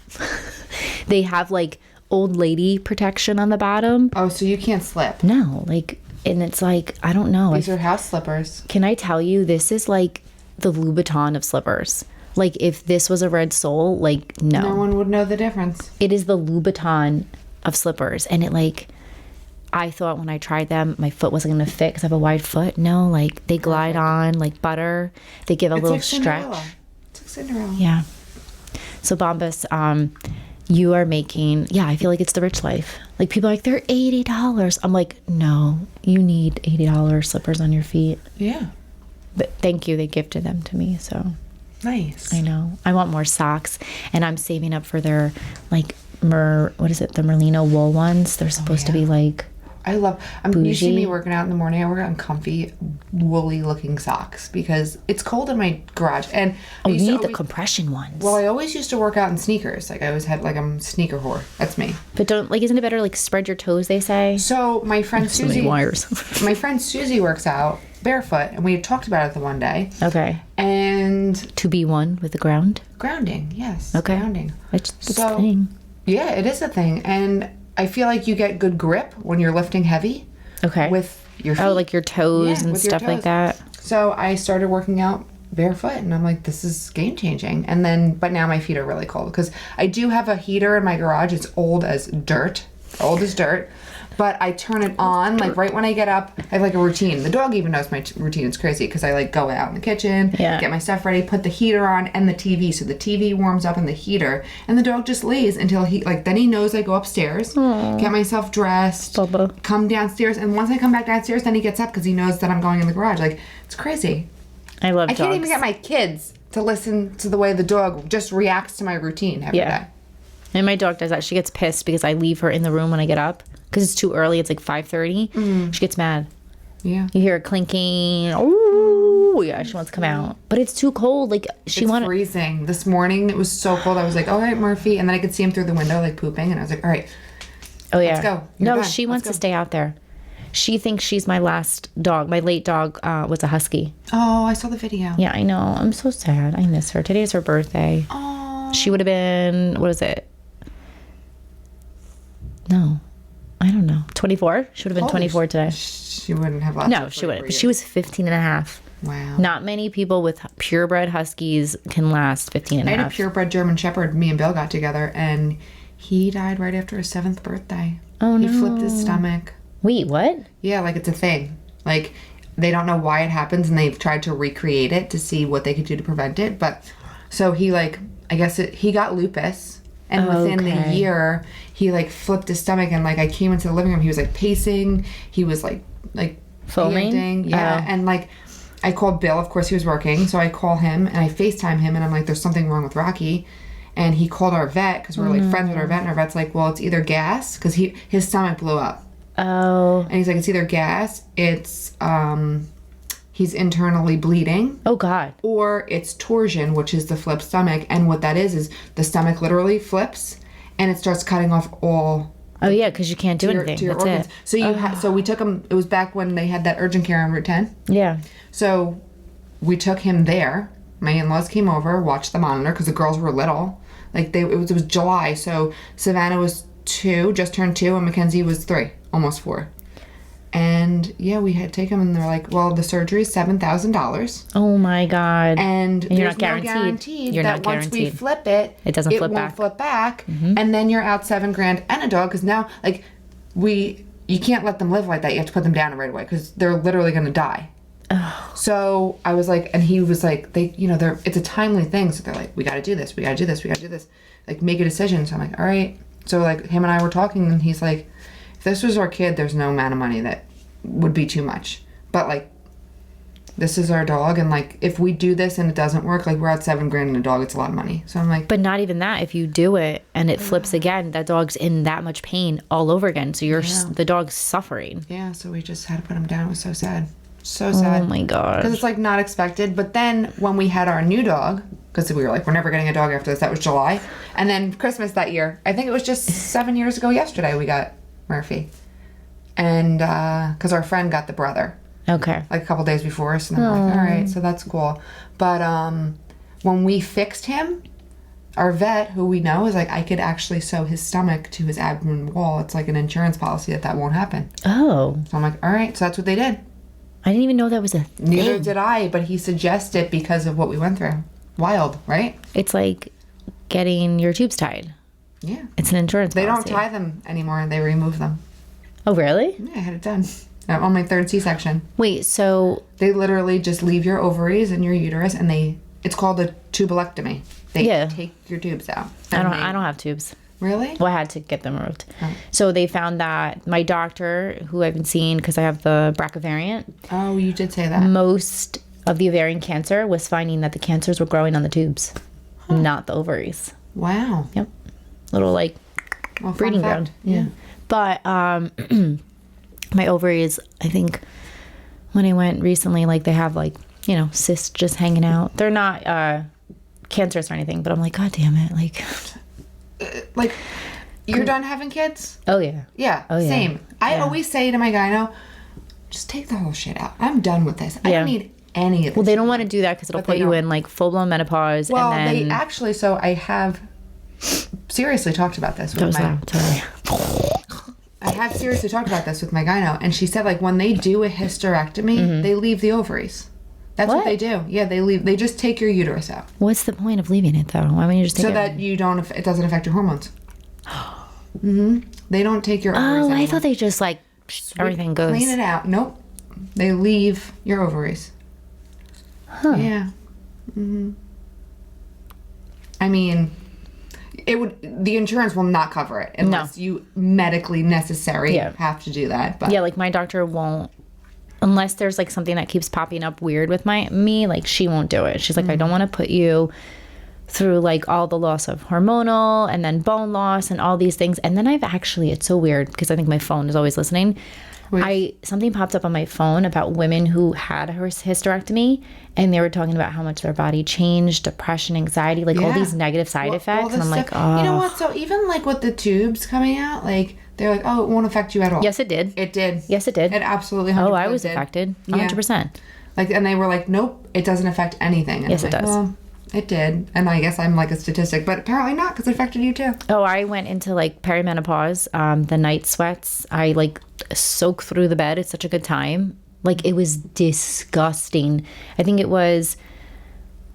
They have like old lady protection on the bottom. Oh, so you can't slip. No, like And it's like, I don't know. These are house slippers. Can I tell you, this is like the Louboutin of slippers. Like, if this was a red sole, like, no. No one would know the difference. It is the Louboutin of slippers. And it, like, I thought when I tried them, my foot wasn't going to fit because I have a wide foot. No, like, they glide on like butter. They give a little like stretch. Cinderella. It's like Cinderella. Yeah. So, Bombas, you are making, I feel like it's the rich life. Like, people are like, they're $80. I'm like, no, you need $80 slippers on your feet. Yeah. But thank you, they gifted them to me, so. Nice. I know. I want more socks, and I'm saving up for their, like, what is it, the Merlino wool ones. They're supposed to be, like, I love, bougie. You see me working out in the morning, I work out in comfy, woolly looking socks because it's cold in my garage. And you need the compression ones. Well, I always used to work out in sneakers. Like, I always had, like, I'm a sneaker whore. That's me. But isn't it better, like, spread your toes, they say? So my friend So many Susie, wires. my friend Susie works out barefoot, and we had talked about it the one day. Okay. And To be one with the ground? grounding, yes. Okay. Grounding. It's a thing. Yeah, it is a thing. And I feel like you get good grip when you're lifting heavy. Okay. With your feet. Oh, like your toes Yeah, and with your stuff like toes. that? So I started working out barefoot, and I'm like, this is game changing. But now my feet are really cold because I do have a heater in my garage. It's old as dirt. But I turn it on like right when I get up. I have like a routine. The dog even knows my routine. It's crazy because I like go out in the kitchen, get my stuff ready, put the heater on and the TV. So the TV warms up in the heater, and the dog just lays until then he knows I go upstairs, get myself dressed, Bubba. come downstairs, and once I come back downstairs, then he gets up because he knows that I'm going in the garage. Like, it's crazy. I love I dogs. can't even get my kids to listen to the way the dog just reacts to my routine every day. And my dog does that. She gets pissed because I leave her in the room when I get up because it's too early. It's like 5:30. She gets mad. Yeah. You hear her clinking. Oh, yeah, she wants to come out. But it's too cold. Like, It's freezing. This morning, it was so cold. I was like, all right, Murphy. And then I could see him through the window, like, pooping. And I was like, all right. Oh, yeah. Let's go. No, You're done. she wants Let's to go. stay out there. She thinks she's my last dog. My late dog was a husky. Oh, I saw the video. Yeah, I know. I'm so sad. I miss her. Today's her birthday. Oh. She would have been, what is it? No, I don't know. 24? She would have been 24 today. She wouldn't have lots No, of she fruit wouldn't. for But you. she was 15 and a half. Wow. Not many people with purebred huskies can last 15 and I a had a half. purebred German Shepherd. Me and Bill got together, and he died right after his 7th birthday. Oh, He no. flipped his stomach. Wait, what? Yeah, like it's a thing. Like, they don't know why it happens, and they've tried to recreate it to see what they could do to prevent it. But so he he got lupus. And within the year, he like flipped his stomach, and like I came into the living room, he was like pacing, he was like Foaming? panting. Yeah. Oh. And like I called Bill, of course he was working, so I call him and I FaceTime him, and I'm like, there's something wrong with Rocky. And he called our vet because we're like friends with our vet, and our vet's like, well, it's either gas because his stomach blew up. Oh. And he's like, it's either gas, it's he's internally bleeding. Oh, God. Or it's torsion, which is the flipped stomach. And what that is the stomach literally flips and it starts cutting off all Oh, yeah, because you can't do anything. to your That's organs. it. So so we took him, it was back when they had that urgent care on Route 10. Yeah. So we took him there. My in-laws came over, watched the monitor because the girls were little. Like it was July, so Savannah was 2, just turned 2, and Mackenzie was 3, almost 4. And yeah, we had to take him, and they're like, well, the surgery is $7,000. Oh, my God. And you're there's not guaranteed. no guaranteed You're that not once we guaranteed. flip it, It doesn't flip won't back. flip back. And then you're out $7,000 and a dog because now, like, you can't let them live like that. You have to put them down right away because they're literally going to die. Oh. So I was like, and he was like, it's a timely thing. So they're like, we got to do this. We got to do this. We got to do this. Like, make a decision. So I'm like, all right. So like him and I were talking, and he's like, if this was our kid, there's no amount of money that would be too much. But like, this is our dog, and like, if we do this and it doesn't work, like, we're out $7,000 and a dog, it's a lot of money. So I'm like, But not even that. If you do it and it flips again, that dog's in that much pain all over again. So the dog's suffering. yeah. So we just had to put him down. It was so sad. So sad. Oh, my God. Because it's like not expected. But then when we had our new dog, because we were like, we're never getting a dog after this. That was July. And then Christmas that year, I think it was just 7 years ago yesterday, we got Murphy. And because our friend got the brother Okay. like a couple days before us. And I'm like, all right, so that's cool. But when we fixed him, our vet, who we know, is like, I could actually sew his stomach to his abdomen wall. It's like an insurance policy that won't happen. Oh. So I'm like, all right. So that's what they did. I didn't even know that was a thing. Neither did I, but he suggested it because of what we went through. Wild, right? It's like getting your tubes tied. Yeah. It's an insurance They policy. don't tie them anymore. They remove them. Oh, really? Yeah, I had it done. I'm on my 3rd C-section. Wait, so... They literally just leave your ovaries and your uterus, and it's called a tubulectomy. They take your tubes out. I don't have tubes. Really? Well, I had to get them removed. Oh. So they found that my doctor, who I've been seeing because I have the BRCA variant, Oh, you did say that. most of the ovarian cancer was finding that the cancers were growing on the tubes, not the ovaries. Wow. Yep. Little like Well, fun breeding fact. ground. Yeah. But my ovaries, I think when I went recently, like they have like, you know, cysts just hanging out. They're not cancerous or anything, but I'm like, God damn it. Like, you're done having kids? Oh yeah. Yeah, Oh, yeah. same. I Yeah. always say to my gyno, just take the whole shit out. I'm done with this. I Yeah. don't need any of this. Well, they don't want to do that because it'll But they put you don't. in like full blown menopause. Well, and then they actually, so I have seriously talked about this with my... I have seriously talked about this with my gyno, and she said, like, when they do a hysterectomy, they leave the ovaries. That's what What? they do. Yeah, they just take your uterus out. What's the point of leaving it though? Why wouldn't you just take So it? that it doesn't affect your hormones. They don't take your ovaries Oh, I anymore. thought they just like everything goes. Clean it out. Nope. They leave your ovaries. Huh. Yeah. I mean, the insurance will not cover it unless you medically necessary Yeah. have to do that. But Yeah, like my doctor won't, unless there's like something that keeps popping up weird with me, like she won't do it. She's like, I don't want to put you through like all the loss of hormonal and then bone loss and all these things. And then it's so weird because I think my phone is always listening. Something popped up on my phone about women who had a hysterectomy, and they were talking about how much their body changed, depression, anxiety, like all Yeah. these negative side effects. the And I'm like, stuff- oh. You know what? So even like with the tubes coming out, like they're like, oh, it won't affect you at all. Yes, it did. It did. Yes, it did. It absolutely 100% Oh, I was did. affected. Yeah. 100%. Like, and they were like, nope, it doesn't affect anything. And Yes, I'm it like, does. Well, it did. And I guess I'm like a statistic, but apparently not because it affected you too. Oh, I went into like perimenopause, the night sweats. I like soak through the bed. It's such a good time. Like it was disgusting. I think it was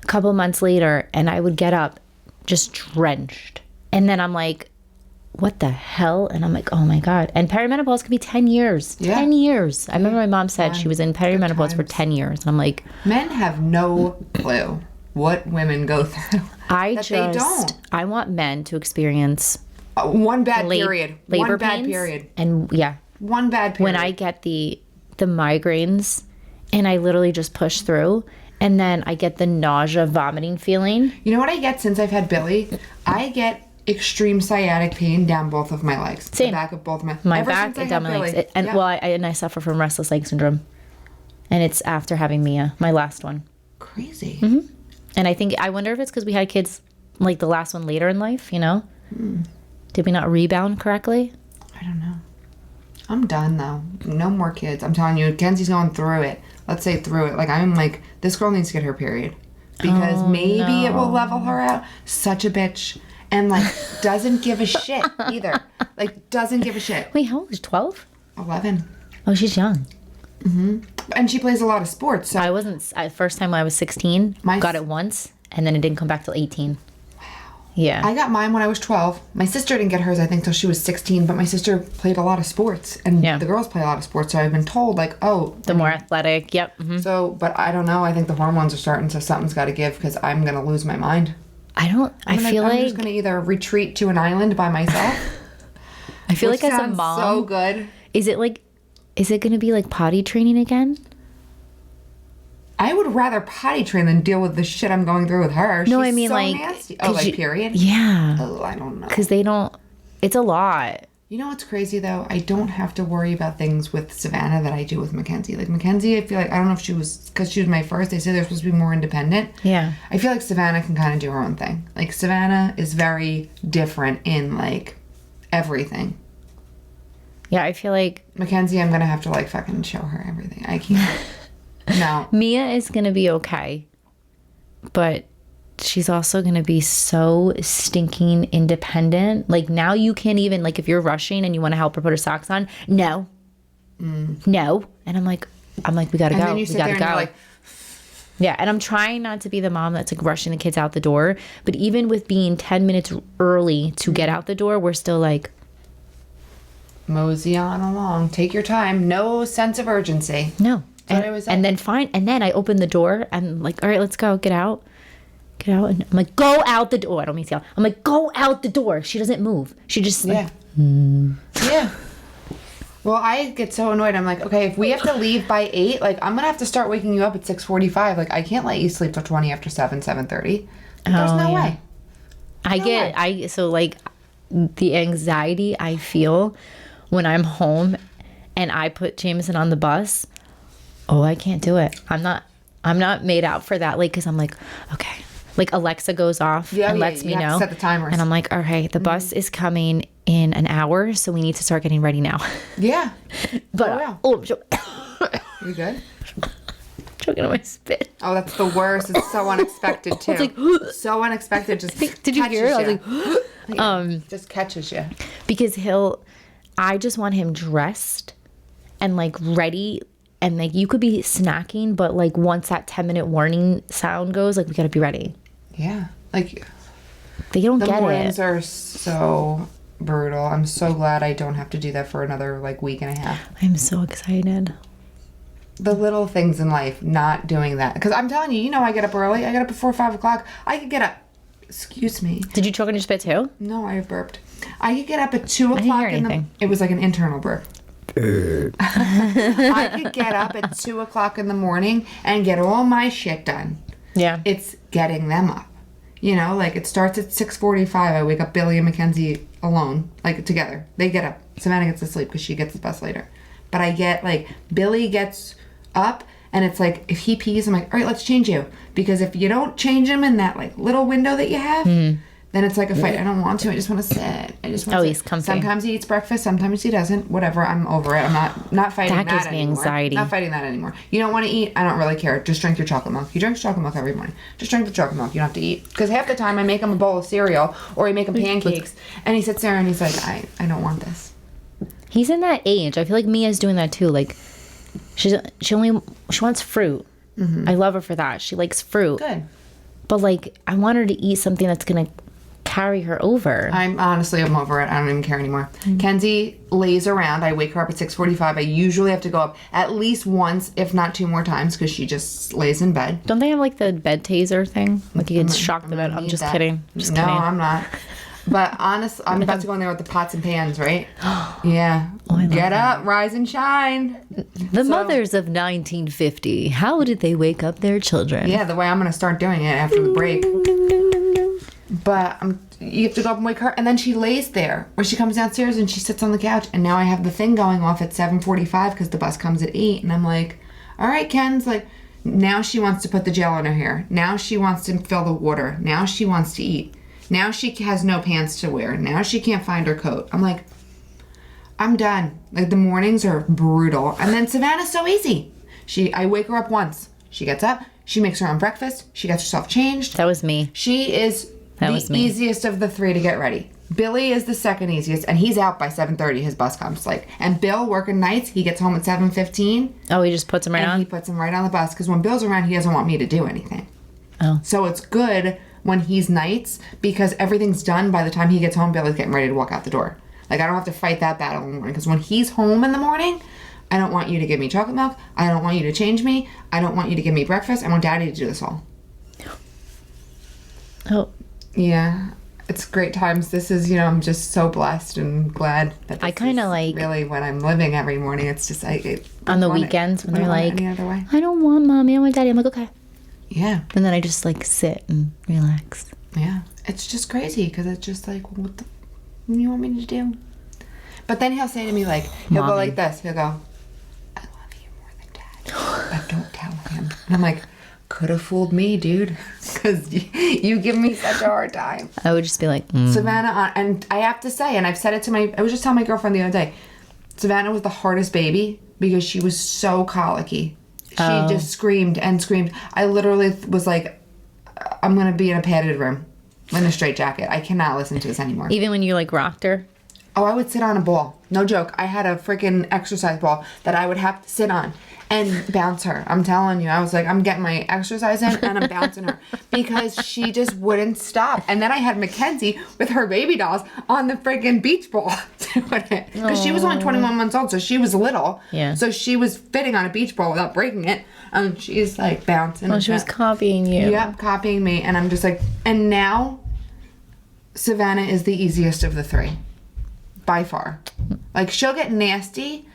a couple months later and I would get up just drenched. And then I'm like, what the hell? And I'm like, oh my God. And perimenopause can be 10 years. Yeah. 10 years. I remember my mom said she was in perimenopause for times. 10 years. And I'm like, Men have no clue what women go through. They don't. I want men to experience One bad period. labor One bad pains. period. And yeah, One bad period. when I get the migraines and I literally just push through and then I get the nausea, vomiting feeling. You know what I get since I've had Billy? I get extreme sciatic pain down both of my legs. Same. The back of both my My ever back since I and down had my legs. Billy. And Yeah. well, I suffer from restless leg syndrome. And it's after having Mia, my last one. Crazy. And I wonder if it's because we had kids like the last one later in life, you know? Did we not rebound correctly? I don't know. I'm done though. No more kids. I'm telling you, Kenzie's going through it. Let's say through it. Like I'm like, this girl needs to get her period. Because maybe it will level her out. Such a bitch. And like doesn't give a shit either. Like doesn't give a shit. Wait, how old is she? 12? 11. Oh, she's young. And she plays a lot of sports. So I wasn't, first time when I was 16, My- got it once, and then it didn't come back till 18. Wow. Yeah. I got mine when I was 12. My sister didn't get hers, I think, till she was 16. But my sister played a lot of sports. And Yeah. the girls play a lot of sports. So I've been told, like, oh. The more athletic, yep. So, but I don't know. I think the hormones are starting, so something's got to give because I'm going to lose my mind. I feel I'm like just going to either retreat to an island by myself. I feel which like as a sounds mom, so good. is it going to be like potty training again? I would rather potty train than deal with the shit I'm going through with her. No, She's I mean so like nasty. Oh, 'cause like you- period? Yeah. Oh, I don't know. Cuz they don't, it's a lot. You know what's crazy though? I don't have to worry about things with Savannah that I do with Mackenzie. Like Mackenzie, I feel like, I don't know if she was, because she was my first, they say they're supposed to be more independent. Yeah. I feel like Savannah can kind of do her own thing. Like Savannah is very different in like everything. Yeah, I feel like Mackenzie, I'm going to have to like fucking show her everything. I can't. No. Mia is going to be okay. But she's also going to be so stinking independent. Like, now you can't even, like, if you're rushing and you want to help her put her socks on, no. No. And I'm like, we got to go. then you We sit got there to and go. you're like, Yeah, and I'm trying not to be the mom that's like rushing the kids out the door. But even with being 10 minutes early to get out the door, we're still like, mosey on along. Take your time. No sense of urgency. no. That's what I was saying. And then fine. And then I open the door and like, all right, let's go. Get out. Get out. And I'm like, go out the door. I don't mean to yell. I'm like, go out the door. She doesn't move. She just like, Yeah. Well, I get so annoyed. I'm like, okay, if we have to leave by 8, like, I'm going to have to start waking you up at 6:45. Like, I can't let you sleep till 20 after 7:30. There's no way. So like the anxiety I feel when I'm home and I put Jameson on the bus. Oh, I can't do it. I'm not made out for that. Like, cause I'm like, okay, like Alexa goes off and lets me you have know. to set the timers. And I'm like, all right, the bus is coming in an hour. So we need to start getting ready now. Yeah. But, You good? choking on my spit. Oh, that's the worst. It's so unexpected, too. It's like, so unexpected. Just did you hear it? I was like, just catches you. because I just want him dressed and like ready. And like you could be snacking, but like once that 10-minute warning sound goes, like we gotta be ready. Yeah. Like, They don't the get mornings it. are so brutal. I'm so glad I don't have to do that for another, like, week and a half. I'm so excited. The little things in life, not doing that. Because I'm telling you, you know, I get up early. I get up before 5 o'clock. I could get up. Excuse me. Did you choke on your spit too? No, I burped. I could get up at 2 didn't o'clock hear in the. anything. It was like an internal burp. I could get up at 2 o'clock in the morning and get all my shit done. Yeah. It's getting them up. You know, like it starts at 6:45. I wake up Billy and Mackenzie alone, like together. They get up. Savannah gets to sleep because she gets the bus later. But I get like Billy gets up and it's like if he pees, I'm like, all right, let's change you. Because if you don't change him in that like little window that you have, then it's like a fight. I don't want to. I just want to sit. I just want to. he's comfy. Sometimes he eats breakfast. Sometimes he doesn't. Whatever. I'm over it. I'm not fighting that That gives me anymore. anxiety. Not fighting that anymore. You don't want to eat. I don't really care. Just drink your chocolate milk. He drinks chocolate milk every morning. Just drink the chocolate milk. You don't have to eat. Because half the time I make him a bowl of cereal or I make him pancakes and he sits there and he's like, I don't want this. He's in that age. I feel like Mia's doing that too. Like she wants fruit. I love her for that. She likes fruit. Good. But like I want her to eat something that's gonna carry her over. I'm over it. I don't even care anymore. Kenzie lays around. I wake her up at 6:45. I usually have to go up at least once, if not 2 more times, because she just lays in bed. Don't they have like the bed taser thing? Like you can shock the bed. I'm just kidding. Just no, kidding. I'm not. But honestly, I'm about to go in there with the pots and pans, right? Yeah. Get up, rise and shine. The mothers of 1950. How did they wake up their children? Yeah, the way I'm going to start doing it after the break. But you have to go up and wake her, and then she lays there, or she comes downstairs and she sits on the couch, and now I have the thing going off at 7:45 because the bus comes at 8, and I'm like, all right, Ken's like, now she wants to put the gel in her hair. Now she wants to fill the water. Now she wants to eat. Now she has no pants to wear. Now she can't find her coat. I'm like, I'm done. Like the mornings are brutal, and then Savannah's so easy. I wake her up once. She gets up. She makes her own breakfast. She gets herself changed. That was me. She is the easiest of the three to get ready. Billy is the second easiest, and he's out by 7:30. His bus comes and Bill working nights. He gets home at 7:15. Oh, he just puts him right on. He puts him right on the bus because when Bill's around, he doesn't want me to do anything. Oh, so it's good when he's nights because everything's done by the time he gets home. Billy's getting ready to walk out the door. Like I don't have to fight that battle in the morning because when he's home in the morning, I don't want you to give me chocolate milk. I don't want you to change me. I don't want you to give me breakfast. I want Daddy to do this all. Oh. Yeah. It's great times. This is, I'm just so blessed and glad that this is really when I'm living every morning. It's just on the weekends when they're like, any other way. I don't want Mommy, I want Daddy. I'm like, okay. Yeah. And then I just sit and relax. Yeah. It's just crazy because it's just like, what do you want me to do? But then he'll say to me he'll go like this. He'll go, I love you more than Dad. But don't tell him. And I'm like, could have fooled me, dude. Because you give me such a hard time. I would just be like, Savannah, and I have to say, and I've said it to I was just telling my girlfriend the other day, Savannah was the hardest baby because she was so colicky. She just screamed and screamed. I literally was like, I'm going to be in a padded room in a straight jacket. I cannot listen to this anymore. Even when you like rocked her? Oh, I would sit on a ball. No joke. I had a freaking exercise ball that I would have to sit on and bounce her. I'm telling you. I was like, I'm getting my exercise in and I'm bouncing her because she just wouldn't stop. And then I had Mackenzie with her baby dolls on the freaking beach ball doing it. Because she was only 21 months old, so she was little. Yeah. So she was fitting on a beach ball without breaking it. And she's like bouncing. Oh, she was copying you. Yep, copying me. And I'm just like, and now Savannah is the easiest of the three. By far. Like, she'll get nasty,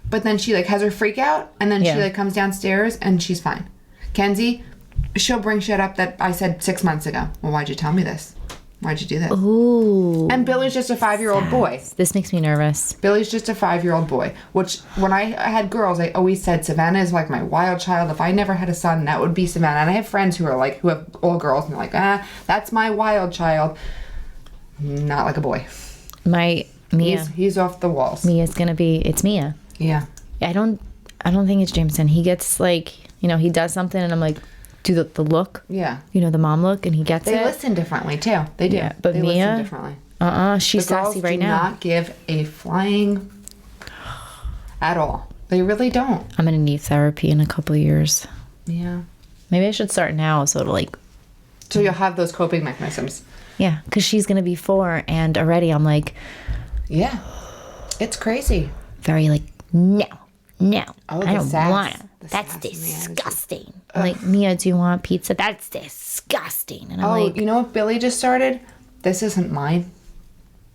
but then she like has her freak out, and then she like comes downstairs and she's fine. Kenzie, she'll bring shit up that I said 6 months ago. Well, why'd you tell me this? Why'd you do this? Ooh. And Billy's just a 5-year-old boy. This makes me nervous. Billy's just a 5-year-old boy, which when I had girls, I always said Savannah is like my wild child. If I never had a son, that would be Savannah. And I have friends who have all girls, and they're like, that's my wild child. Not like a boy. Mia. He's off the walls. Mia's gonna be. It's Mia. Yeah. I don't think it's Jameson. He gets like, he does something, and I'm like, do the look. Yeah. The mom look, and he gets it. They listen differently too. They do. Yeah, but they Mia, listen differently. She's sassy right now. The girls do not give a flying at all. They really don't. I'm gonna need therapy in a couple of years. Yeah. Maybe I should start now, so it'll like. So you'll have those coping mechanisms. Yeah, because she's gonna be 4, and already I'm like. Yeah. It's crazy. Very like, no. Oh, I don't want it. That's disgusting. I'm like, Mia, do you want pizza? That's disgusting. And I'm like, you know what Billy just started? This isn't mine.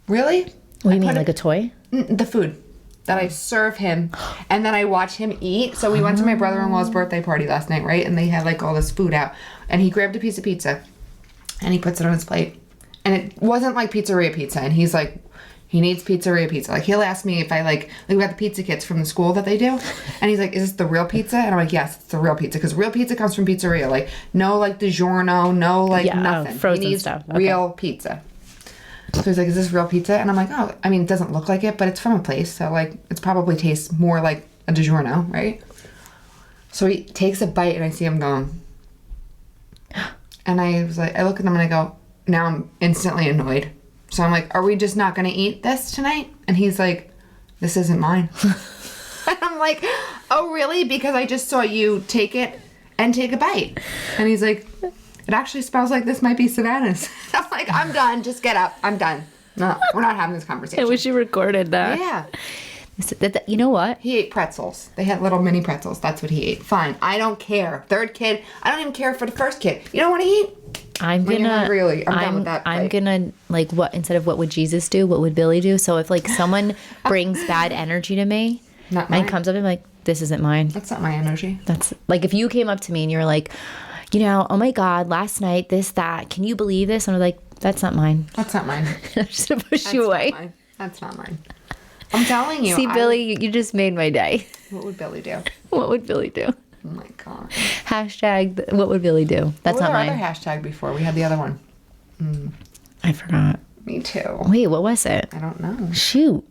Really? What do you mean, like a toy? The food that I serve him, and then I watch him eat. So we went to my brother-in-law's birthday party last night, right? And they had like all this food out, and he grabbed a piece of pizza, and he puts it on his plate, and it wasn't like pizzeria pizza, and he's like, he needs pizzeria pizza. Like, he'll ask me if I like we got the pizza kits from the school that they do. And he's like, is this the real pizza? And I'm like, yes, it's the real pizza. Because real pizza comes from pizzeria. Like, no, like, DiGiorno, no, like, nothing. Frozen he needs stuff. Okay. real pizza. So he's like, is this real pizza? And I'm like, oh, I mean, it doesn't look like it, but it's from a place. So, like, it probably tastes more like a DiGiorno, right? So he takes a bite, and I see him going. And I was like, I look at him, and I go, now I'm instantly annoyed. So I'm like, are we just not going to eat this tonight? And he's like, this isn't mine. And I'm like, oh, really? Because I just saw you take it and take a bite. And he's like, it actually smells like this might be Savannah's. I'm like, I'm done. Just get up. I'm done. No, we're not having this conversation. I wish you recorded that. Yeah. You know what? He ate pretzels. They had little mini pretzels. That's what he ate. Fine. I don't care. Third kid. I don't even care for the first kid. You don't want to eat? I'm When you're hungry, really, I'm done with that I'm plate. gonna like what instead of what would Jesus do, what would Billy do? So if like someone brings bad energy to me Not mine. and comes up and like, this isn't mine. That's not my energy. That's like if you came up to me and you're like, oh my God, last night, this, that, can you believe this? And I'm like, that's not mine. That's not mine. I'm just gonna push That's you not away. mine. That's not mine. I'm telling you. See, Billy, you just made my day. What would Billy do? What would Billy do? Oh my God. Hashtag, what would Billy do? That's What was not our mine. other hashtag before? We had the other one. I forgot. Me too. Wait, what was it? I don't know. Shoot.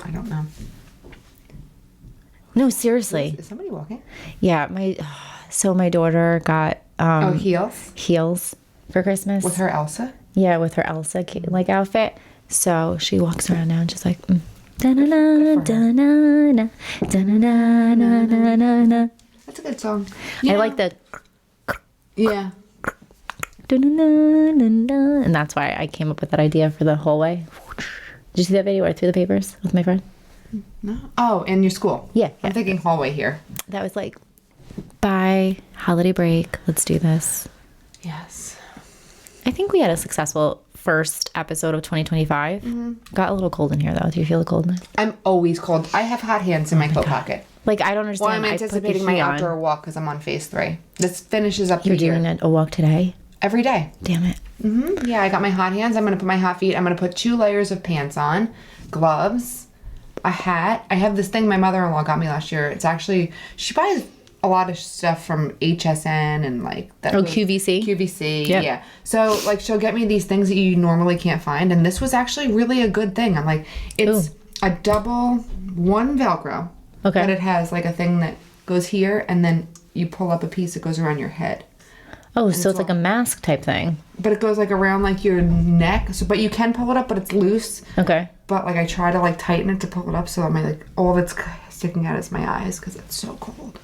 I don't know. No, seriously. Is somebody walking? Yeah, my daughter got Heels? heels for Christmas. With her Elsa? Yeah, with her Elsa like outfit. So she walks around now and just like da-na-na, da-na-na, da-na-na, da-na-na. That's a good song. I like the Yeah. da-na-na, and that's why I came up with that idea for the hallway. Did you see that video where I threw the papers with my friend? No. Oh, in your school? Yeah. I'm thinking hallway here. That was like, bye, holiday break, let's do this. Yes. I think we had a successful first episode of 2025. Got a little cold in here though. Do you feel the coldness? I'm always cold. I have hot hands in my coat pocket. Like, I don't Well, understand. I'm I put the anticipating my heat on. outdoor walk because I'm on phase 3. This finishes up You're the year. doing a walk today? Every day. Damn it. Yeah, I got my hot hands. I'm going to put my hot feet. I'm going to put 2 layers of pants on, gloves, a hat. I have this thing my mother-in-law got me last year. It's actually, she buys a lot of stuff from HSN and like that. QVC? QVC, Yeah. yeah. So like she'll get me these things that you normally can't find. And this was actually really a good thing. I'm like, it's a double, one Velcro. Okay. But it has like a thing that goes here and then you pull up a piece that goes around your head. Oh, so it's like a mask type thing. But it goes like around like your neck. So, but you can pull it up, but it's loose. Okay. But like I try to like tighten it to pull it up, so my like all that's sticking out is my eyes because it's so cold.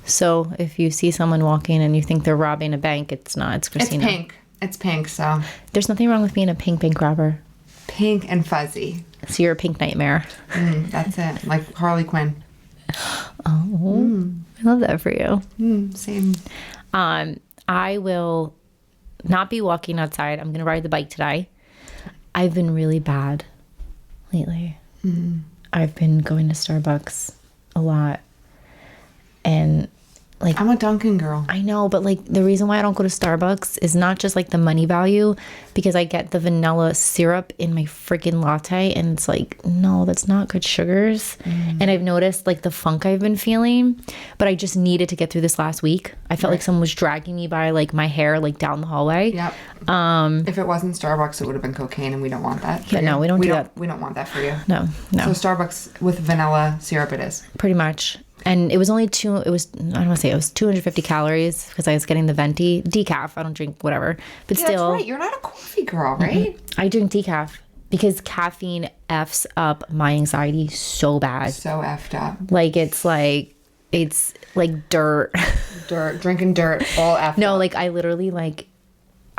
So if you see someone walking and you think they're robbing a bank, it's not. It's Krystina. It's pink. It's pink. So there's nothing wrong with being a pink bank robber. Pink and fuzzy. So you're a pink nightmare. That's it. Like Harley Quinn. Oh, I love that for you. Same. I will not be walking outside. I'm going to ride the bike today. I've been really bad lately. I've been going to Starbucks a lot. And like, I'm a Dunkin' girl. I know, but like the reason why I don't go to Starbucks is not just like the money value, because I get the vanilla syrup in my freaking latte and it's like, no, that's not good sugars. And I've noticed like the funk I've been feeling, but I just needed to get through this last week. I felt like someone was dragging me by like my hair, like down the hallway. Yep. If it wasn't Starbucks, it would have been cocaine, and we don't want that. Yeah, no, we don't do that. We don't want that for you. No. So Starbucks with vanilla syrup it is. Pretty much. And it was only it was 250 calories because I was getting the venti decaf. I don't drink whatever, but Yeah, still. that's right. You're not a coffee girl, right? I drink decaf because caffeine F's up my anxiety so bad. So effed up. Like it's like dirt. Dirt, drinking dirt, all effed No, up. like I literally like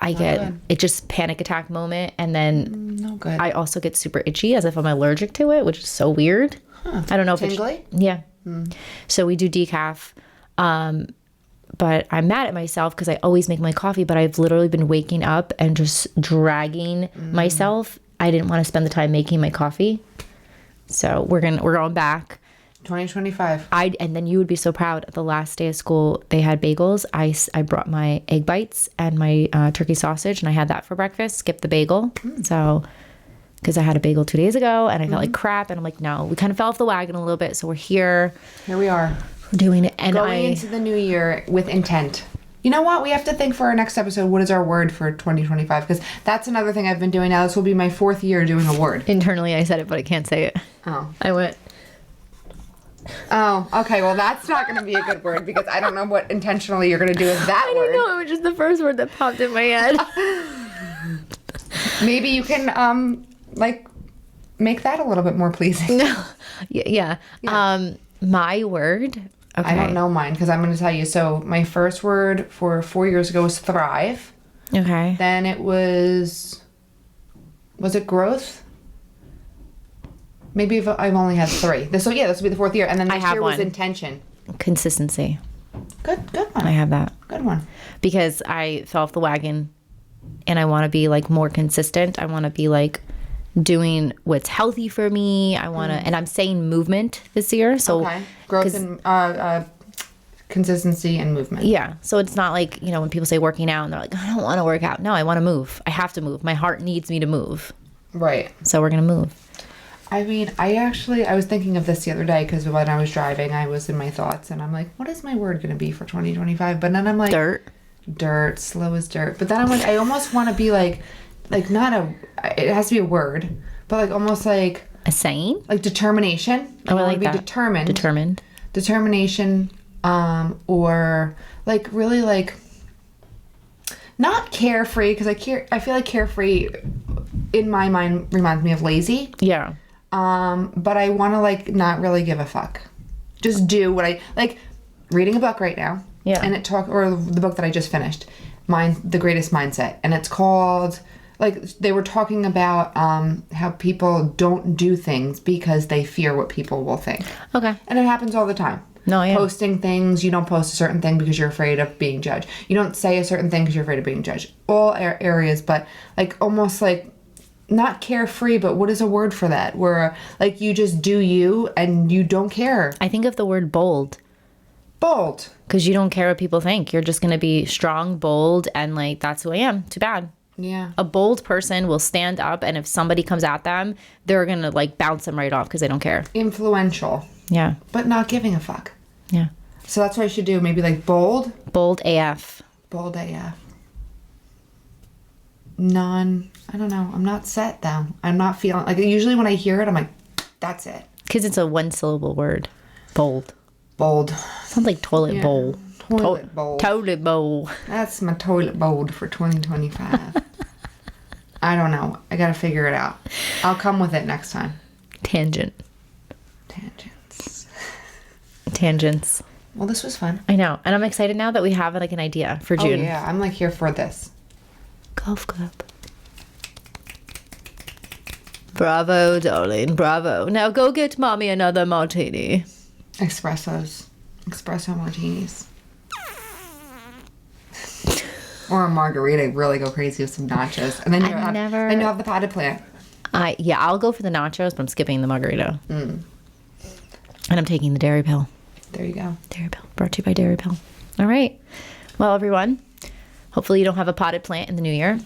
I get good. it just panic attack moment, and then No good. I also get super itchy as if I'm allergic to it, which is so weird. I don't know if Tingly? yeah. So we do decaf. But I'm mad at myself because I always make my coffee, but I've literally been waking up and just dragging myself. I didn't want to spend the time making my coffee. So we're going back. 2025. And then you would be so proud. The last day of school, they had bagels. I brought my egg bites and my turkey sausage, and I had that for breakfast. Skipped the bagel. So, because I had a bagel 2 days ago, and I felt like crap. And I'm like, no, we kind of fell off the wagon a little bit. So we're here. Here we are. We're doing it. And Going into the new year with intent. You know what? We have to think for our next episode, what is our word for 2025? Because that's another thing I've been doing now. This will be my 4th year doing a word. internally, I said it, but I can't say it. Oh. I went. Oh, okay. Well, that's not going to be a good word because I don't know what intentionally you're going to do with that word. I don't know. It was just the first word that popped in my head. Maybe you can, make that a little bit more pleasing. No. Yeah. My word. Okay. I don't know mine because I'm going to tell you. So my first word for 4 years ago was thrive. Okay. Then it was it growth? Maybe if I've only had 3. This will be the 4th year. And then next year was intention. Consistency. Good one. I have that. Good one. Because I fell off the wagon and I want to be like more consistent. I want to be like doing what's healthy for me. I want to, and I'm saying movement this year. So growth and consistency and movement. Yeah. So it's not like, when people say working out and they're like, I don't want to work out. No, I want to move. I have to move. My heart needs me to move. Right. So we're going to move. I mean, I was thinking of this the other day because when I was driving, I was in my thoughts and I'm like, what is my word going to be for 2025? But then I'm like, dirt, slow as dirt. But then I'm like, I almost want to be like not it has to be a word, but like almost like a saying, like determination. I like be that. Determination, or like really like not carefree because I feel like carefree in my mind reminds me of lazy. Yeah. But I want to like not really give a fuck. Just do what I like. Reading a book right now. Yeah. And or the book that I just finished, The Greatest Mindset, and it's called they were talking about how people don't do things because they fear what people will think. Okay. And it happens all the time. No, yeah. Posting things, you don't post a certain thing because you're afraid of being judged. You don't say a certain thing because you're afraid of being judged. All areas, but like almost like not carefree, but what is a word for that? Where like you just do you and you don't care. I think of the word bold. Bold. Because you don't care what people think. You're just going to be strong, bold, and like, that's who I am. Too bad. Yeah. A bold person will stand up, and if somebody comes at them, they're going to like bounce them right off because they don't care. Influential. Yeah. But not giving a fuck. Yeah. So that's what I should do. Maybe like bold. Bold AF. Bold AF. I don't know. I'm not set though. I'm not feeling like usually when I hear it, I'm like, that's it. Because it's a 1-syllable word. Bold. Bold. Sounds like toilet bowl. Toilet bowl. Toilet bowl. That's my toilet bowl for 2025. I don't know. I gotta figure it out. I'll come with it next time. Tangents. Well, this was fun. I know. And I'm excited now that we have like an idea for June. Oh, yeah. I'm like here for this. Golf club. Bravo, darling. Bravo. Now go get mommy another martini. Espresso martinis. Or a margarita. Really go crazy with some nachos. And then you have the potted plant. I'll go for the nachos, but I'm skipping the margarita. And I'm taking the dairy pill. There you go. Dairy pill. Brought to you by Dairy Pill. All right. Well, everyone, hopefully you don't have a potted plant in the new year.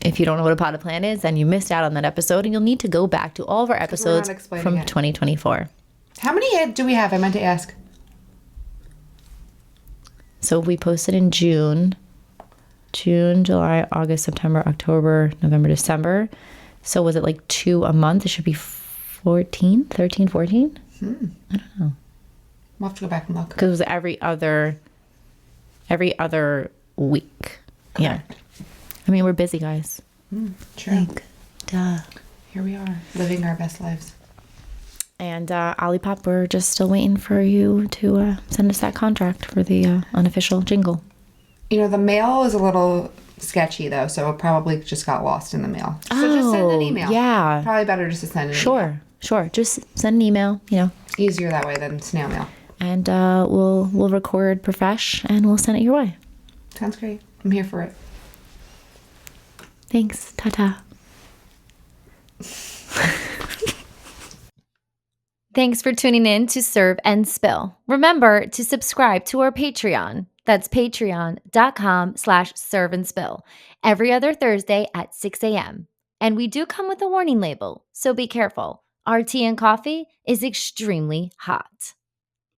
If you don't know what a potted plant is, then you missed out on that episode, and you'll need to go back to all of our episodes from 2024. How many do we have? I meant to ask. So we posted in June, July, August, September, October, November, December. So was it like 2 a month? It should be 13, 14? I don't know. We'll have to go back and look. Because it was every other week. Correct. Yeah. I mean, we're busy, guys. True. Like, duh. Here we are, living our best lives. And Olipop, we're just still waiting for you to send us that contract for the unofficial jingle. You know, the mail is a little sketchy, though, so it probably just got lost in the mail. So just send an email. Yeah. Probably better just to send an email. Sure. Just send an email, Easier that way than snail mail. And we'll record Profesh, and we'll send it your way. Sounds great. I'm here for it. Thanks. Ta-ta. Thanks for tuning in to Serve and Spill. Remember to subscribe to our Patreon. That's patreon.com/serveandspill. Every other Thursday at 6 a.m. And we do come with a warning label, so be careful. Our tea and coffee is extremely hot.